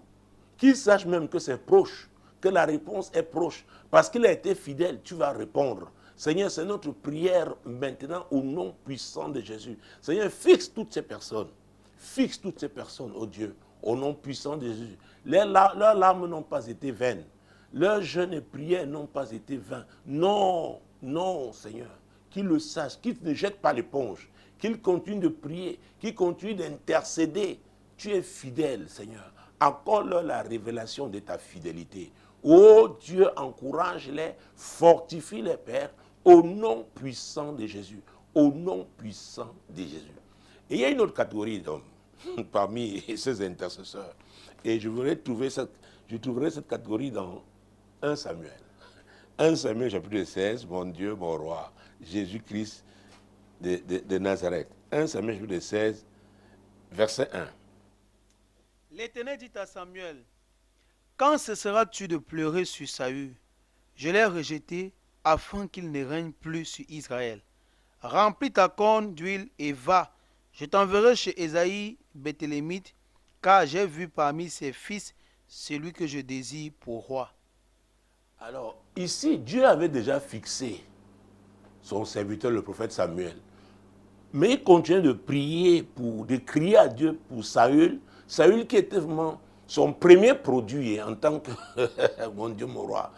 qu'il sache même que c'est proche, que la réponse est proche, parce qu'il a été fidèle, tu vas répondre. Seigneur, c'est notre prière maintenant au nom puissant de Jésus. Seigneur, fixe toutes ces personnes. Fixe toutes ces personnes, oh Dieu, au nom puissant de Jésus. Leurs larmes n'ont pas été vaines. Leurs jeûnes et prières n'ont pas été vains. Non, non, Seigneur. Qu'ils le sachent, qu'ils ne jettent pas l'éponge, qu'ils continuent de prier, qu'ils continuent d'intercéder. Tu es fidèle, Seigneur. Accorde-leur la révélation de ta fidélité. Oh Dieu, encourage-les, fortifie-les, Père, au nom puissant de Jésus. Au nom puissant de Jésus. Et il y a une autre catégorie d'hommes parmi ces intercesseurs. Et je trouverai cette catégorie dans 1 Samuel. 1 Samuel chapitre 16, mon Dieu, mon roi, Jésus-Christ de Nazareth. 1 Samuel chapitre 16, verset 1. L'Éternel dit à Samuel, quand cesseras-tu de pleurer sur Saül? Je l'ai rejeté afin qu'il ne règne plus sur Israël. Remplis ta corne d'huile et va. Je t'enverrai chez Ésaïe Béthélémite, car j'ai vu parmi ses fils celui que je désire pour roi. Alors, ici, Dieu avait déjà fixé son serviteur, le prophète Samuel. Mais il continuait de prier, de crier à Dieu pour Saül. Saül qui était vraiment son premier produit en tant que, mon Dieu, mon roi,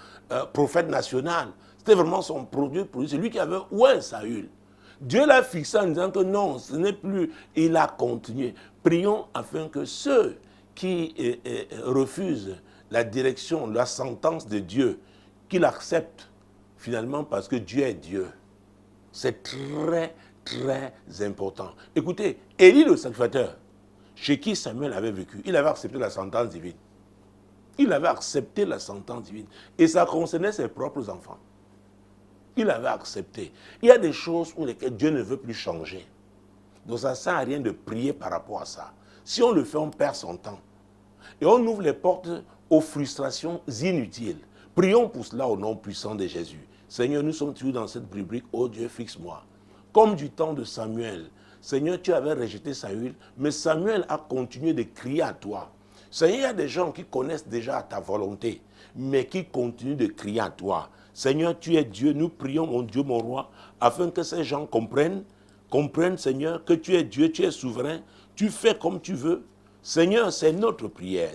prophète national. C'était vraiment son produit, c'est lui qui avait oué Saül. Dieu l'a fixé en disant que non, ce n'est plus. Il a continué. Prions afin que ceux qui refusent la direction, la sentence de Dieu, qu'ils l'acceptent finalement parce que Dieu est Dieu. C'est très, très important. Écoutez, Élie le sacrificateur, chez qui Samuel avait vécu, il avait accepté la sentence divine. Il avait accepté la sentence divine. Et ça concernait ses propres enfants. Il avait accepté. Il y a des choses pour lesquelles Dieu ne veut plus changer. Donc ça ne sert à rien de prier par rapport à ça. Si on le fait, on perd son temps. Et on ouvre les portes aux frustrations inutiles. Prions pour cela au nom puissant de Jésus. Seigneur, nous sommes toujours dans cette rubrique, oh Dieu, fixe-moi. Comme du temps de Samuel. Seigneur, tu avais rejeté Saül, mais Samuel a continué de crier à toi. Seigneur, il y a des gens qui connaissent déjà ta volonté, mais qui continuent de crier à toi. Seigneur, tu es Dieu, nous prions, mon Dieu, mon roi, afin que ces gens comprennent, Seigneur, que tu es Dieu, tu es souverain, tu fais comme tu veux. Seigneur, c'est notre prière,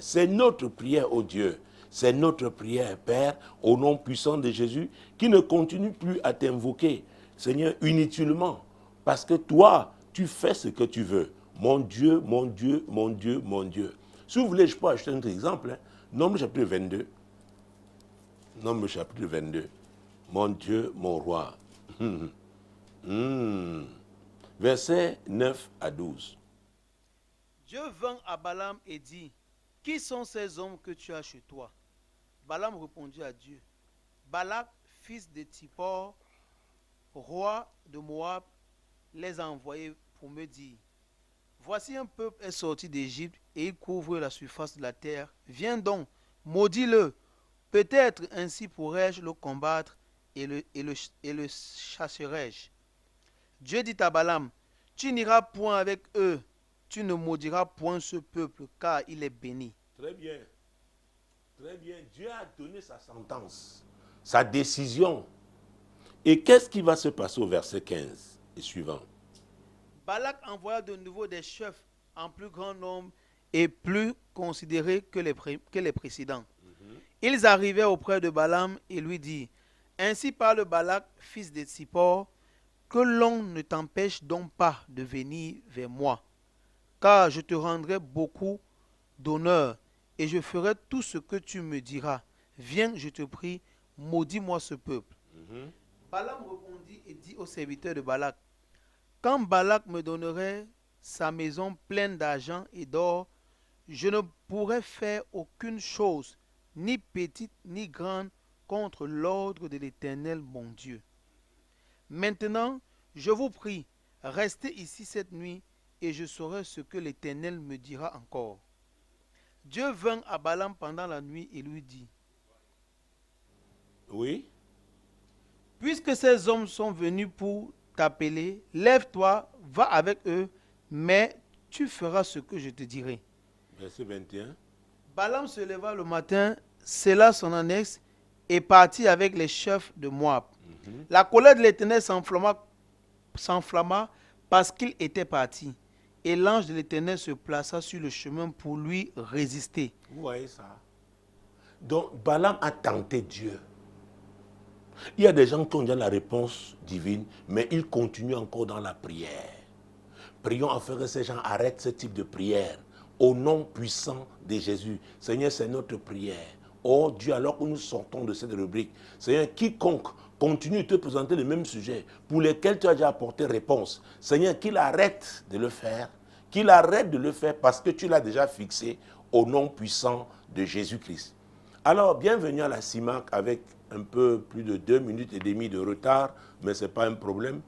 oh Dieu. C'est notre prière, Père, au nom puissant de Jésus, qui ne continue plus à t'invoquer, Seigneur, inutilement, parce que toi, tu fais ce que tu veux. Mon Dieu, mon Dieu, mon Dieu, mon Dieu. Si vous voulez, je peux acheter un autre exemple. Nombre chapitre 22. Nombre chapitre 22. Mon Dieu, mon roi. Versets 9 à 12. Dieu vint à Balaam et dit, qui sont ces hommes que tu as chez toi? Balaam répondit à Dieu, Balak, fils de Tsippor, roi de Moab, les a envoyés pour me dire, voici un peuple est sorti d'Égypte et il couvre la surface de la terre. Viens donc, maudis-le. Peut-être ainsi pourrais-je le combattre et le chasserai-je. Dieu dit à Balaam, tu n'iras point avec eux, tu ne maudiras point ce peuple, car il est béni. Très bien. Très bien. Dieu a donné sa sentence, sa décision. Et qu'est-ce qui va se passer au verset 15 et suivant? Balak envoya de nouveau des chefs en plus grand nombre et plus considérés que les précédents. Ils arrivèrent auprès de Balaam et lui dirent, ainsi parle Balak, fils de Tsippor, que l'on ne t'empêche donc pas de venir vers moi, car je te rendrai beaucoup d'honneur et je ferai tout ce que tu me diras. Viens, je te prie, maudis-moi ce peuple. Balaam répondit et dit aux serviteurs de Balak, quand Balak me donnerait sa maison pleine d'argent et d'or, je ne pourrais faire aucune chose, ni petite ni grande, contre l'ordre de l'Éternel mon Dieu. Maintenant, je vous prie, restez ici cette nuit, et je saurai ce que l'Éternel me dira encore. Dieu vint à Balaam pendant la nuit et lui dit, Oui. puisque ces hommes sont venus pour t'appeler, lève-toi, va avec eux, mais tu feras ce que je te dirai. Verset 21. Balaam se leva le matin, scella son annexe et partit avec les chefs de Moab. La colère de l'Éternel s'enflamma parce qu'il était parti. Et l'ange de l'Éternel se plaça sur le chemin pour lui résister. Vous voyez ça? Donc, Balaam a tenté Dieu. Il y a des gens qui ont déjà la réponse divine, mais ils continuent encore dans la prière. Prions afin que ces gens arrêtent ce type de prière. Au nom puissant de Jésus. Seigneur, c'est notre prière. Oh Dieu, alors que nous sortons de cette rubrique, Seigneur, quiconque continue de te présenter le même sujet pour lesquels tu as déjà apporté réponse, Seigneur, qu'il arrête de le faire, parce que tu l'as déjà fixé au nom puissant de Jésus-Christ. Alors, bienvenue à la CIMAC avec un peu plus de 2 minutes et demie de retard, mais ce n'est pas un problème.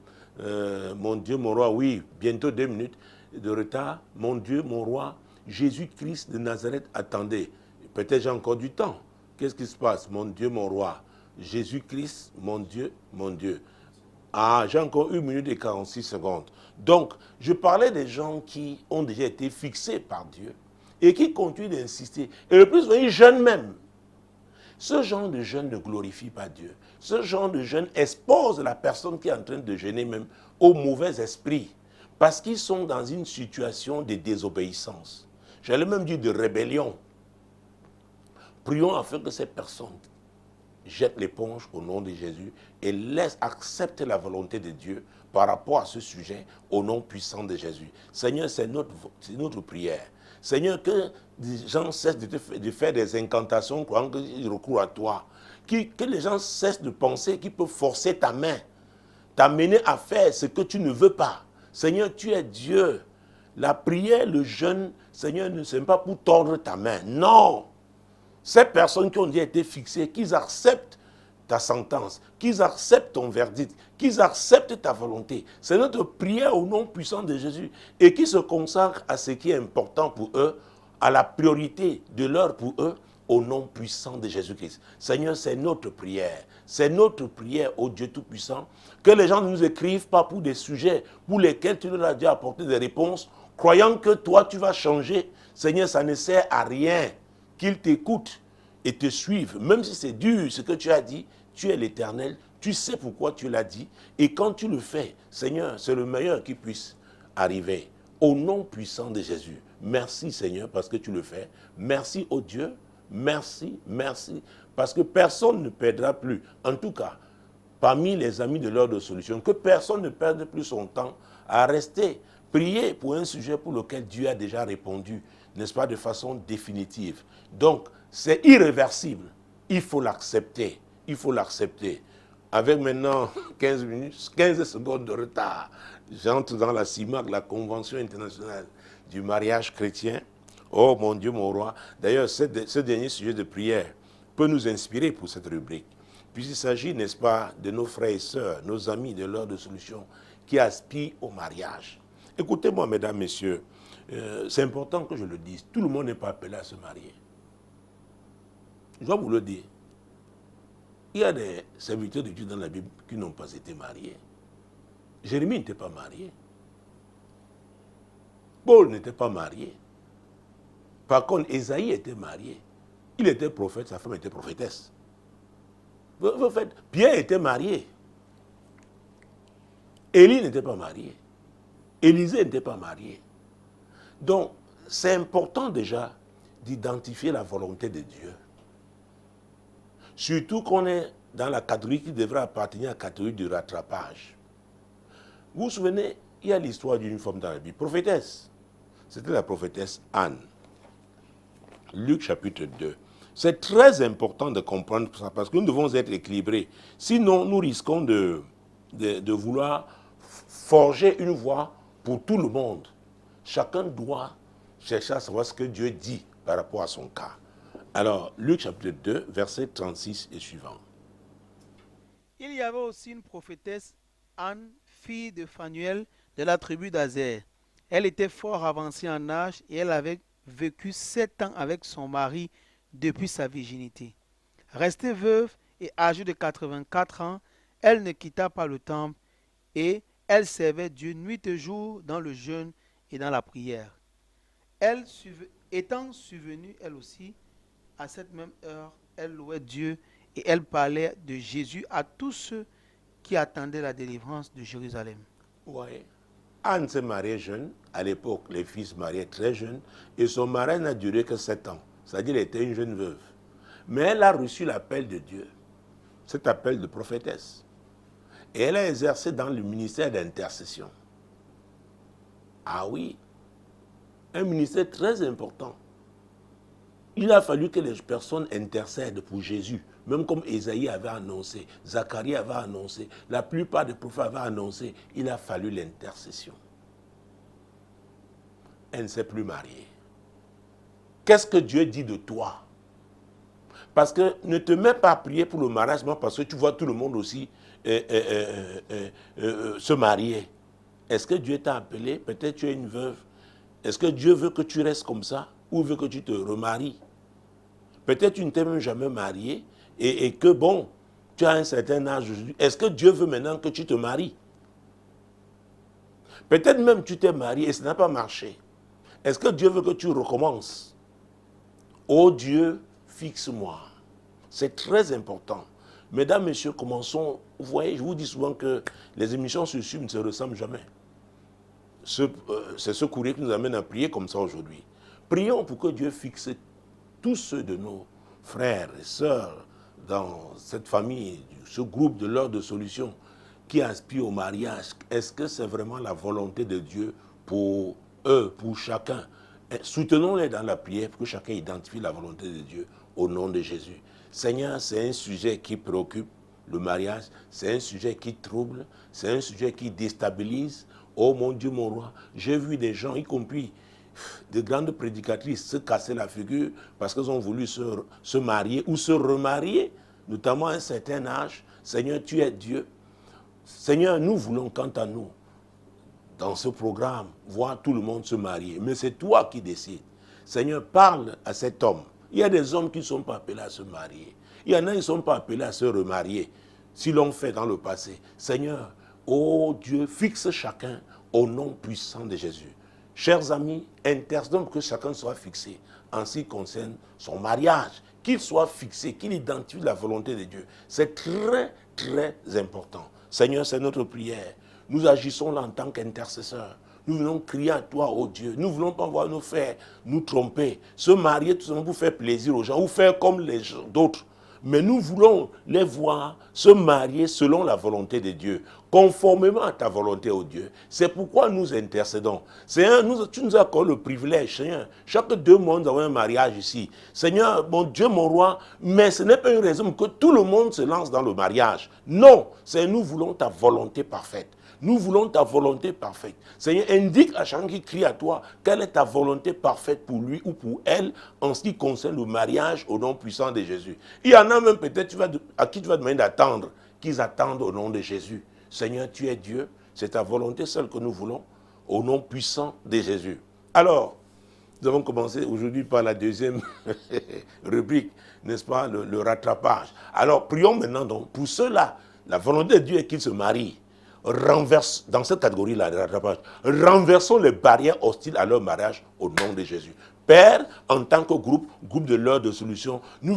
Mon Dieu, mon roi, oui, bientôt 2 minutes de retard. Mon Dieu, mon roi, Jésus-Christ de Nazareth, attendez. Peut-être j'ai encore du temps. Qu'est-ce qui se passe? Mon Dieu, mon roi. Jésus-Christ, mon Dieu, mon Dieu. Ah, j'ai encore 1 minute et 46 secondes. Donc, je parlais des gens qui ont déjà été fixés par Dieu et qui continuent d'insister. Et le plus souvent, ils jeûnent même. Ce genre de jeûne ne glorifie pas Dieu. Ce genre de jeûne expose la personne qui est en train de jeûner même au mauvais esprit. Parce qu'ils sont dans une situation de désobéissance. J'allais même dire de rébellion. Prions afin que ces personnes jettent l'éponge au nom de Jésus et accepter la volonté de Dieu par rapport à ce sujet au nom puissant de Jésus. Seigneur, c'est notre prière. Seigneur, que les gens cessent de faire des incantations croyant qu'ils recourent à toi. Que les gens cessent de penser qu'ils peuvent forcer ta main, t'amener à faire ce que tu ne veux pas. Seigneur, tu es Dieu. La prière, le jeûne, Seigneur, ne c'est pas pour tordre ta main. Non. Ces personnes qui ont déjà été fixées, qu'ils acceptent ta sentence, qu'ils acceptent ton verdict, qu'ils acceptent ta volonté. C'est notre prière au nom puissant de Jésus et qui se consacrent à ce qui est important pour eux, à la priorité de l'heure pour eux, au nom puissant de Jésus-Christ. Seigneur, c'est notre prière. C'est notre prière au Dieu Tout-Puissant. Que les gens ne nous écrivent pas pour des sujets pour lesquels tu leur as déjà apporté des réponses, croyant que toi, tu vas changer. Seigneur, ça ne sert à rien qu'ils t'écoutent et te suivent. Même si c'est dur ce que tu as dit, tu es l'Éternel, tu sais pourquoi tu l'as dit. Et quand tu le fais, Seigneur, c'est le meilleur qui puisse arriver. Au nom puissant de Jésus. Merci Seigneur parce que tu le fais. Merci au Dieu. Merci, merci. Parce que personne ne perdra plus. En tout cas, parmi les amis de l'heure de solution, que personne ne perde plus son temps à rester, prier pour un sujet pour lequel Dieu a déjà répondu, n'est-ce pas, de façon définitive. Donc, c'est irréversible. Il faut l'accepter. Il faut l'accepter. Avec maintenant 15 minutes, 15 secondes de retard, j'entre dans la CIMAC, la Convention internationale du mariage chrétien. Oh mon Dieu, mon roi. D'ailleurs, ce dernier sujet de prière peut nous inspirer pour cette rubrique. Puisqu'il s'agit, n'est-ce pas, de nos frères et sœurs, nos amis de l'heure de solution qui aspirent au mariage. Écoutez-moi, mesdames, messieurs, c'est important que je le dise. Tout le monde n'est pas appelé à se marier. Je dois vous le dire. Il y a des serviteurs de Dieu dans la Bible qui n'ont pas été mariés. Jérémie n'était pas marié. Paul n'était pas marié. Par contre, Ésaïe était marié. Il était prophète, sa femme était prophétesse. Pierre était marié. Élie n'était pas marié. Élisée n'était pas marié. Donc, c'est important déjà d'identifier la volonté de Dieu. Surtout qu'on est dans la catégorie qui devrait appartenir à la catégorie du rattrapage. Vous vous souvenez, il y a l'histoire d'une femme dans la Bible, prophétesse. C'était la prophétesse Anne. Luc chapitre 2. C'est très important de comprendre ça parce que nous devons être équilibrés. Sinon, nous risquons de vouloir forger une voie pour tout le monde. Chacun doit chercher à savoir ce que Dieu dit par rapport à son cas. Alors, Luc chapitre 2, verset 36 et suivant. Il y avait aussi une prophétesse, Anne, fille de Phanuel, de la tribu d'Azer. Elle était fort avancée en âge et elle avait vécu 7 ans avec son mari depuis sa virginité. Restée veuve et âgée de 84 ans, elle ne quitta pas le temple et elle servait Dieu nuit et jour dans le jeûne et dans la prière. Elle, étant subvenue elle aussi, à cette même heure, elle louait Dieu et elle parlait de Jésus à tous ceux qui attendaient la délivrance de Jérusalem. Oui. Anne s'est mariée jeune. À l'époque, les filles se mariaient très jeunes. Et son mariage n'a duré que 7 ans. C'est-à-dire qu'elle était une jeune veuve. Mais elle a reçu l'appel de Dieu. Cet appel de prophétesse. Et elle a exercé dans le ministère d'intercession. Ah oui. Un ministère très important. Il a fallu que les personnes intercèdent pour Jésus, même comme Ésaïe avait annoncé, Zacharie avait annoncé, la plupart des prophètes avaient annoncé, il a fallu l'intercession. Elle ne s'est plus mariée. Qu'est-ce que Dieu dit de toi? Parce que ne te mets pas à prier pour le mariage, parce que tu vois tout le monde aussi se marier. Est-ce que Dieu t'a appelé? Peut-être tu es une veuve. Est-ce que Dieu veut que tu restes comme ça ou veut que tu te remaries? Peut-être tu ne t'es même jamais marié et que bon, tu as un certain âge aujourd'hui. Est-ce que Dieu veut maintenant que tu te maries? Peut-être même tu t'es marié et ça n'a pas marché. Est-ce que Dieu veut que tu recommences? Oh Dieu, fixe-moi. C'est très important. Mesdames, messieurs, commençons. Vous voyez, je vous dis souvent que les émissions sur Sub ne se ressemblent jamais. C'est ce courrier qui nous amène à prier comme ça aujourd'hui. Prions pour que Dieu fixe tous ceux de nos frères et sœurs dans cette famille, ce groupe de l'ordre de solution qui aspirent au mariage. Est-ce que c'est vraiment la volonté de Dieu pour eux, pour chacun? Soutenons-les dans la prière pour que chacun identifie la volonté de Dieu au nom de Jésus. Seigneur, c'est un sujet qui préoccupe le mariage, c'est un sujet qui trouble, c'est un sujet qui déstabilise. Oh mon Dieu, mon roi, j'ai vu des gens, y compris de grandes prédicatrices, se casser la figure parce qu'elles ont voulu se marier ou se remarier, notamment à un certain âge. Seigneur, tu es Dieu. Seigneur, nous voulons, quant à nous, dans ce programme, voir tout le monde se marier. Mais c'est toi qui décides. Seigneur, parle à cet homme. Il y a des hommes qui ne sont pas appelés à se marier. Il y en a qui ne sont pas appelés à se remarier, s'ils l'ont fait dans le passé. Seigneur, oh Dieu, fixe chacun au nom puissant de Jésus. Chers amis, intercédons pour que chacun soit fixé en ce qui concerne son mariage, qu'il soit fixé, qu'il identifie la volonté de Dieu. C'est très, très important. Seigneur, c'est notre prière. Nous agissons là en tant qu'intercesseurs. Nous venons crier à toi, oh Dieu. Nous ne voulons pas voir nos frères nous tromper, se marier tout simplement pour faire plaisir aux gens ou faire comme les d'autres. Mais nous voulons les voir se marier selon la volonté de Dieu, conformément à ta volonté, ô Dieu. C'est pourquoi nous intercédons. Seigneur, tu nous accordes le privilège, Seigneur. Chaque 2 mois, nous avons un mariage ici. Seigneur, mon Dieu, mon roi, mais ce n'est pas une raison que tout le monde se lance dans le mariage. Non, c'est nous voulons ta volonté parfaite. Nous voulons ta volonté parfaite. Seigneur, indique à chacun qui crie à toi quelle est ta volonté parfaite pour lui ou pour elle en ce qui concerne le mariage au nom puissant de Jésus. Il y en a même peut-être à qui tu vas demander d'attendre, qu'ils attendent au nom de Jésus. Seigneur, tu es Dieu, c'est ta volonté seule que nous voulons. au nom puissant de Jésus. Alors, nous avons commencé aujourd'hui par la deuxième rubrique, n'est-ce pas, le rattrapage. Alors, prions maintenant donc pour ceux-là. La volonté de Dieu est qu'ils se marient. Renverse, dans cette catégorie-là, le rattrapage, renversons les barrières hostiles à leur mariage au nom de Jésus. Père, en tant que groupe de l'heure de solution, nous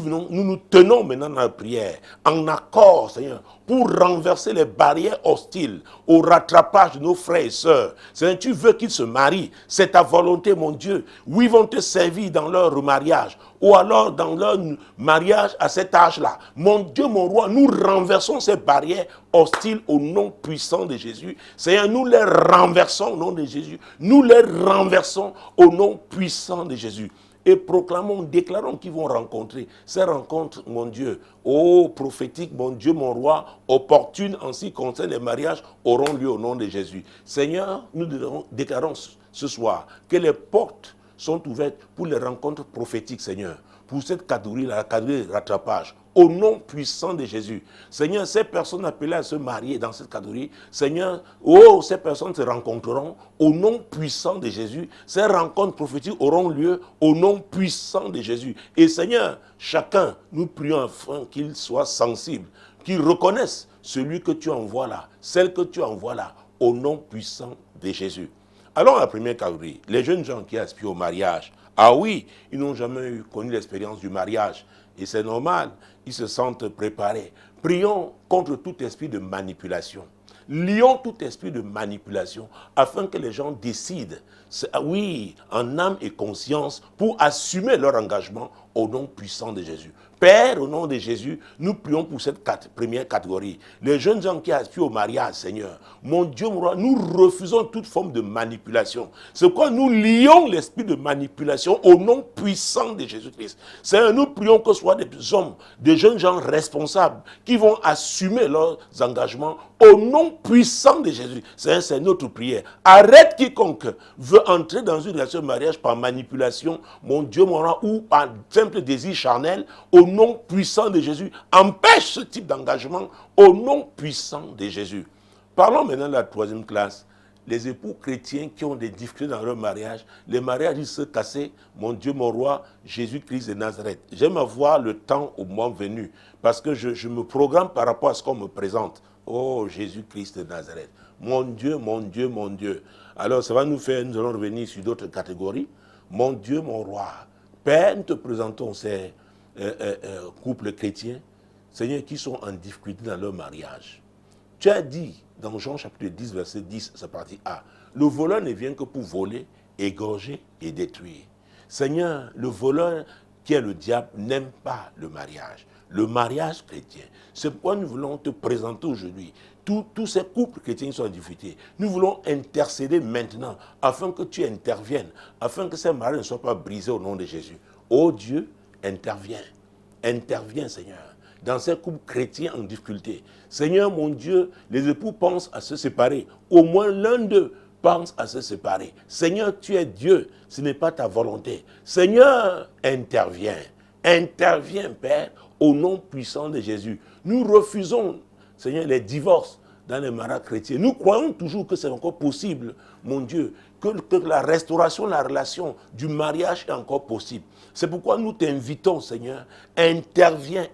tenons maintenant dans la prière, en accord, Seigneur, pour renverser les barrières hostiles au rattrapage de nos frères et sœurs. Seigneur, tu veux qu'ils se marient, c'est ta volonté, mon Dieu. Oui, ils vont te servir dans leur mariage, ou alors dans leur mariage à cet âge-là. Mon Dieu, mon roi, nous renversons ces barrières hostiles au nom puissant de Jésus. Seigneur, nous les renversons au nom de Jésus. Nous les renversons au nom puissant de Jésus. Et proclamons, déclarons qu'ils vont rencontrer ces rencontres, mon Dieu, prophétiques, mon Dieu, mon roi, opportunes en ce qui concerne les mariages, auront lieu au nom de Jésus. Seigneur, nous déclarons ce soir que les portes sont ouvertes pour les rencontres prophétiques, Seigneur, pour cette catégorie-là, la catégorie de rattrapage, au nom puissant de Jésus. Seigneur, ces personnes appelées à se marier dans cette catégorie, Seigneur, ces personnes se rencontreront au nom puissant de Jésus. Ces rencontres prophétiques auront lieu au nom puissant de Jésus. Et Seigneur, chacun, nous prions afin qu'il soit sensible, qu'il reconnaisse celui que tu envoies là, celle que tu envoies là, au nom puissant de Jésus. Allons à la première catégorie, les jeunes gens qui aspirent au mariage. Ah oui, ils n'ont jamais connu l'expérience du mariage. Et c'est normal, ils se sentent préparés. Prions contre tout esprit de manipulation. Lions tout esprit de manipulation afin que les gens décident, oui, en âme et conscience, pour assumer leur engagement au nom puissant de Jésus. Père, au nom de Jésus, nous prions pour cette première catégorie. Les jeunes gens qui aspirent au mariage, Seigneur, mon Dieu, mon roi, nous refusons toute forme de manipulation. C'est pourquoi nous lions l'esprit de manipulation au nom puissant de Jésus-Christ. Seigneur, nous prions que ce soit des hommes, des jeunes gens responsables qui vont assumer leurs engagements au nom puissant de Jésus. Seigneur, c'est notre prière. Arrête quiconque veut entrer dans une relation de mariage par manipulation, mon Dieu, mon roi, ou par simple désir charnel, au nom puissant de Jésus. Empêche ce type d'engagement au nom puissant de Jésus. Parlons maintenant de la troisième classe. Les époux chrétiens qui ont des difficultés dans leur mariage, les mariages ils se cassaient, mon Dieu, mon roi, Jésus-Christ de Nazareth. J'aime avoir le temps au moment venu, parce que je me programme par rapport à ce qu'on me présente. Oh, Jésus-Christ de Nazareth. Mon Dieu, mon Dieu, mon Dieu. Alors, ça va nous faire, nous allons revenir sur d'autres catégories. Mon Dieu, mon roi. Père, nous te présentons ces couples chrétiens, Seigneur, qui sont en difficulté dans leur mariage. Tu as dit, dans Jean chapitre 10, verset 10, sa partie A, le voleur ne vient que pour voler, égorger et détruire. Seigneur, le voleur qui est le diable n'aime pas le mariage chrétien. C'est pourquoi nous voulons te présenter aujourd'hui tous ces couples chrétiens qui sont en difficulté. Nous voulons intercéder maintenant afin que tu interviennes, afin que ces mariages ne soient pas brisés au nom de Jésus. Oh Dieu, interviens, Seigneur, dans ces couples chrétiens en difficulté. Seigneur, mon Dieu, les époux pensent à se séparer. Au moins l'un d'eux pense à se séparer. Seigneur, tu es Dieu, ce n'est pas ta volonté. Seigneur, interviens, Père, au nom puissant de Jésus. Nous refusons, Seigneur, les divorces dans les mariages chrétiens. Nous croyons toujours que c'est encore possible, mon Dieu, que la restauration de la relation du mariage est encore possible. C'est pourquoi nous t'invitons, Seigneur, interviens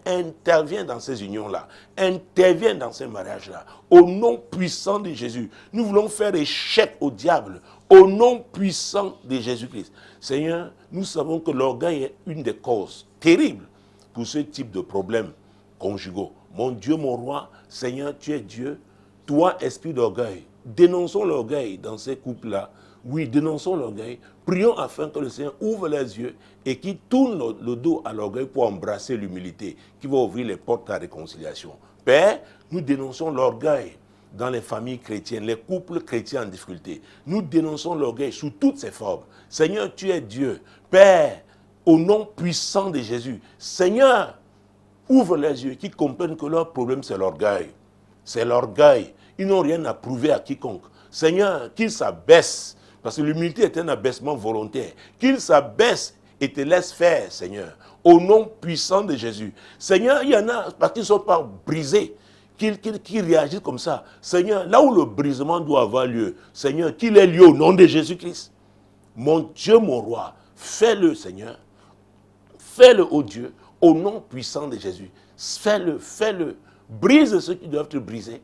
dans ces unions-là, interviens dans ces mariages-là, au nom puissant de Jésus. Nous voulons faire échec au diable, au nom puissant de Jésus-Christ. Seigneur, nous savons que l'orgueil est une des causes terribles pour ce type de problèmes conjugaux. Mon Dieu, mon roi, Seigneur, tu es Dieu, toi, esprit d'orgueil, dénonçons l'orgueil dans ces couples-là. Oui, dénonçons l'orgueil. Prions afin que le Seigneur ouvre les yeux et qu'il tourne le dos à l'orgueil pour embrasser l'humilité, qui va ouvrir les portes à la réconciliation. Père, nous dénonçons l'orgueil dans les familles chrétiennes, les couples chrétiens en difficulté. Nous dénonçons l'orgueil sous toutes ses formes. Seigneur, tu es Dieu. Père, au nom puissant de Jésus, Seigneur, ouvre les yeux, qu'ils comprennent que leur problème, c'est l'orgueil. C'est l'orgueil. Ils n'ont rien à prouver à quiconque. Seigneur, qu'ils s'abaissent, parce que l'humilité est un abaissement volontaire. Qu'ils s'abaissent et te laissent faire, Seigneur, au nom puissant de Jésus. Seigneur, il y en a, parce qu'ils ne sont pas brisés, qu'ils réagissent comme ça. Seigneur, là où le brisement doit avoir lieu, Seigneur, qu'il ait lieu au nom de Jésus-Christ. Mon Dieu, mon roi, fais-le, Seigneur. Fais-le, ô Dieu, au nom puissant de Jésus. Fais-le, fais-le. Brise ceux qui doivent te briser,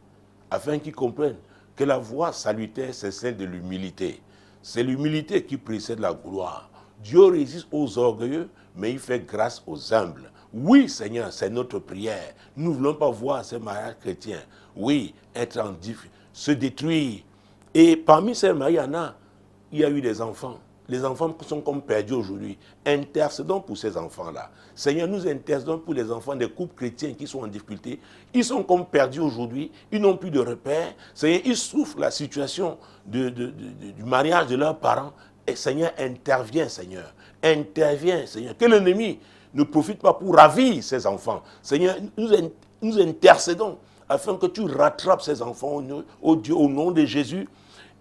afin qu'ils comprennent que la voie salutaire, c'est celle de l'humilité. C'est l'humilité qui précède la gloire. Dieu résiste aux orgueilleux, mais il fait grâce aux humbles. Oui, Seigneur, c'est notre prière. Nous ne voulons pas voir ces mariages chrétiens, oui, être en difficulté, se détruire. Et parmi ces mariages, il y a eu des enfants. Les enfants sont comme perdus aujourd'hui. Intercédons pour ces enfants-là. Seigneur, nous intercédons pour les enfants des couples chrétiens qui sont en difficulté. Ils sont comme perdus aujourd'hui. Ils n'ont plus de repères. Seigneur, ils souffrent la situation du mariage de leurs parents. Et Seigneur, interviens, Seigneur. Interviens, Seigneur. Que l'ennemi ne profite pas pour ravir ces enfants. Seigneur, nous intercédons afin que tu rattrapes ces enfants, ô Dieu, au nom de Jésus.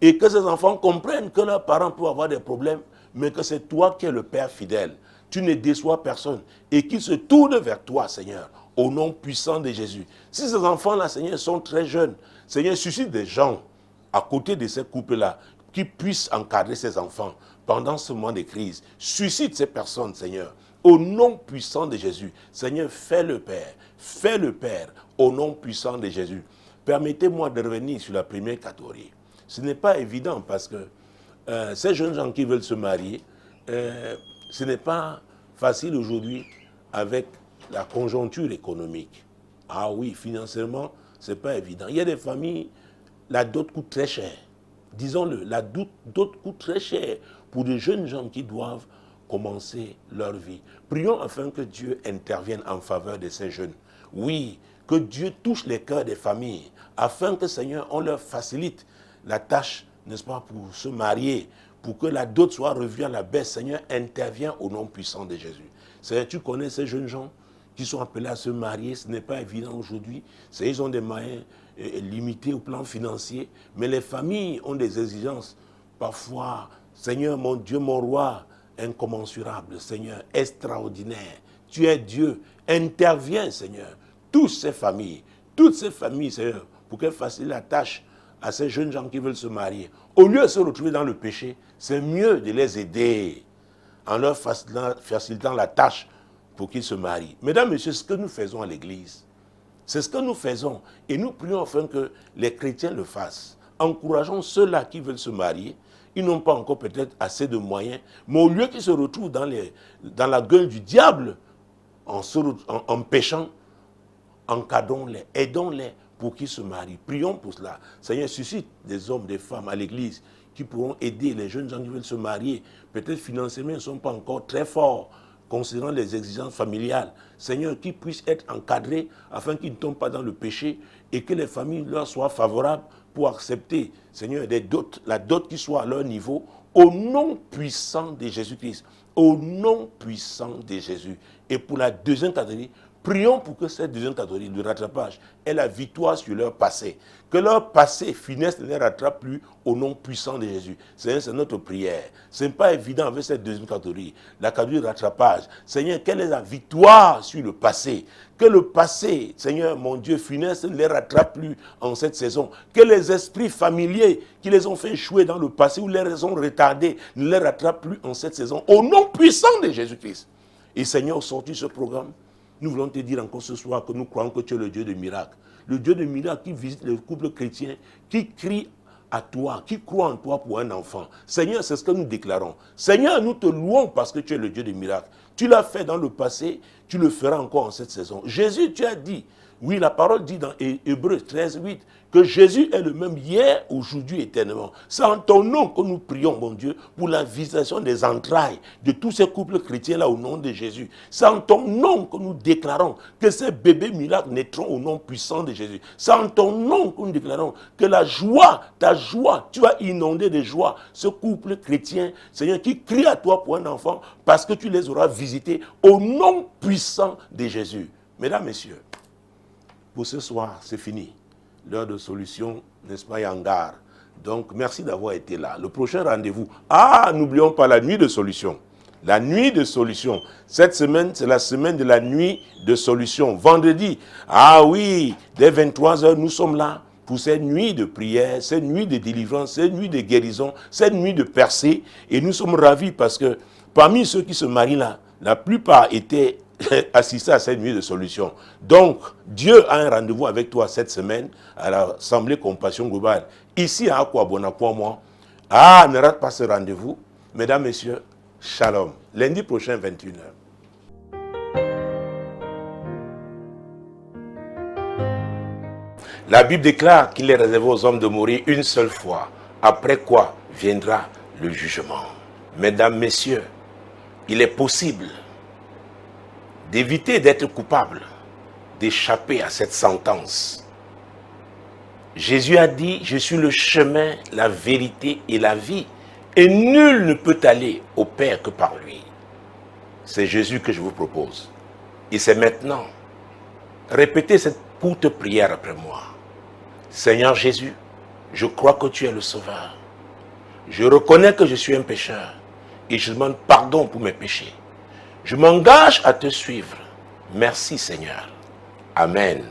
Et que ces enfants comprennent que leurs parents peuvent avoir des problèmes, mais que c'est toi qui es le Père fidèle. Tu ne déçois personne. Et qu'ils se tournent vers toi, Seigneur, au nom puissant de Jésus. Si ces enfants-là, Seigneur, sont très jeunes, Seigneur, suscite des gens à côté de ces couples-là qui puissent encadrer ces enfants pendant ce moment de crise. Suscite ces personnes, Seigneur, au nom puissant de Jésus. Seigneur, fais le Père, au nom puissant de Jésus. Permettez-moi de revenir sur la première catégorie. Ce n'est pas évident parce que ces jeunes gens qui veulent se marier, ce n'est pas facile aujourd'hui avec la conjoncture économique. Ah oui, financièrement, ce n'est pas évident. Il y a des familles, la dot coûte très cher. Disons-le, la dot coûte très cher pour des jeunes gens qui doivent commencer leur vie. Prions afin que Dieu intervienne en faveur de ces jeunes. Oui, que Dieu touche les cœurs des familles, afin que, Seigneur, on leur facilite la tâche, n'est-ce pas, pour se marier, pour que la dot soit revue à la baisse. Seigneur, intervient au nom puissant de Jésus. Seigneur, tu connais ces jeunes gens qui sont appelés à se marier, ce n'est pas évident aujourd'hui. Ils ont des moyens limités au plan financier, mais les familles ont des exigences parfois, Seigneur, mon Dieu, mon roi, incommensurables, Seigneur, extraordinaire. Tu es Dieu, interviens, Seigneur. Toutes ces familles, Seigneur, pour qu'elles facilitent la tâche à ces jeunes gens qui veulent se marier. Au lieu de se retrouver dans le péché, c'est mieux de les aider en leur facilitant la tâche pour qu'ils se marient. Mesdames, Messieurs, c'est ce que nous faisons à l'église. C'est ce que nous faisons. Et nous prions afin que les chrétiens le fassent. Encourageons ceux-là qui veulent se marier. Ils n'ont pas encore peut-être assez de moyens. Mais au lieu qu'ils se retrouvent dans la gueule du diable, en péchant, encadrons-les, aidons-les pour qu'ils se marient. Prions pour cela. Seigneur, suscite des hommes, des femmes à l'église qui pourront aider les jeunes gens qui veulent se marier. Peut-être financièrement, ils ne sont pas encore très forts considérant les exigences familiales. Seigneur, qu'ils puissent être encadrés afin qu'ils ne tombent pas dans le péché et que les familles leur soient favorables pour accepter, Seigneur, la dot qui soit à leur niveau, au nom puissant de Jésus-Christ. Au nom puissant de Jésus. Et pour la deuxième catégorie, prions pour que cette deuxième catégorie de rattrapage ait la victoire sur leur passé. Que leur passé funeste ne les rattrape plus au nom puissant de Jésus. Seigneur, c'est notre prière. Ce n'est pas évident avec cette deuxième catégorie. La catégorie de rattrapage. Seigneur, quelle est la victoire sur le passé? Que le passé, Seigneur, mon Dieu, funeste ne les rattrape plus en cette saison. Que les esprits familiers qui les ont fait échouer dans le passé ou les ont retardés ne les rattrapent plus en cette saison. Au nom puissant de Jésus-Christ. Et Seigneur, au sortir de ce programme, nous voulons te dire encore ce soir que nous croyons que tu es le Dieu de miracles. Le Dieu de miracles qui visite les couples chrétiens, qui crie à toi, qui croit en toi pour un enfant. Seigneur, c'est ce que nous déclarons. Seigneur, nous te louons parce que tu es le Dieu de miracles. Tu l'as fait dans le passé, tu le feras encore en cette saison. Jésus, tu as dit, oui, la parole dit dans Hébreux 13:8, que Jésus est le même hier, aujourd'hui, éternellement. C'est en ton nom que nous prions, mon Dieu, pour la visitation des entrailles de tous ces couples chrétiens-là au nom de Jésus. C'est en ton nom que nous déclarons que ces bébés miracles naîtront au nom puissant de Jésus. C'est en ton nom que nous déclarons que la joie, ta joie, tu vas inonder de joie ce couple chrétien, Seigneur, qui crie à toi pour un enfant parce que tu les auras visités au nom puissant de Jésus. Mesdames, Messieurs, pour ce soir, c'est fini. L'heure de solution, n'est-ce pas, Yangar. Donc, merci d'avoir été là. Le prochain rendez-vous. Ah, n'oublions pas la nuit de solution. La nuit de solution. Cette semaine, c'est la semaine de la nuit de solution. Vendredi, ah oui, dès 23h, nous sommes là pour cette nuit de prière, cette nuit de délivrance, cette nuit de guérison, cette nuit de percée. Et nous sommes ravis parce que parmi ceux qui se marient là, la plupart étaient assistés à cette nuit de solution. Donc, Dieu a un rendez-vous avec toi cette semaine à l'Assemblée Compassion Globale. Ici à Aquabona pour moi. Ah, ne rate pas ce rendez-vous. Mesdames, Messieurs, Shalom. Lundi prochain, 21h. La Bible déclare qu'il est réservé aux hommes de mourir une seule fois, après quoi viendra le jugement. Mesdames, Messieurs, il est possible d'éviter d'être coupable, d'échapper à cette sentence. Jésus a dit, je suis le chemin, la vérité et la vie, et nul ne peut aller au Père que par lui. C'est Jésus que je vous propose. Et c'est maintenant. Répétez cette courte prière après moi. Seigneur Jésus, je crois que tu es le Sauveur. Je reconnais que je suis un pécheur et je demande pardon pour mes péchés. Je m'engage à te suivre. Merci Seigneur. Amen.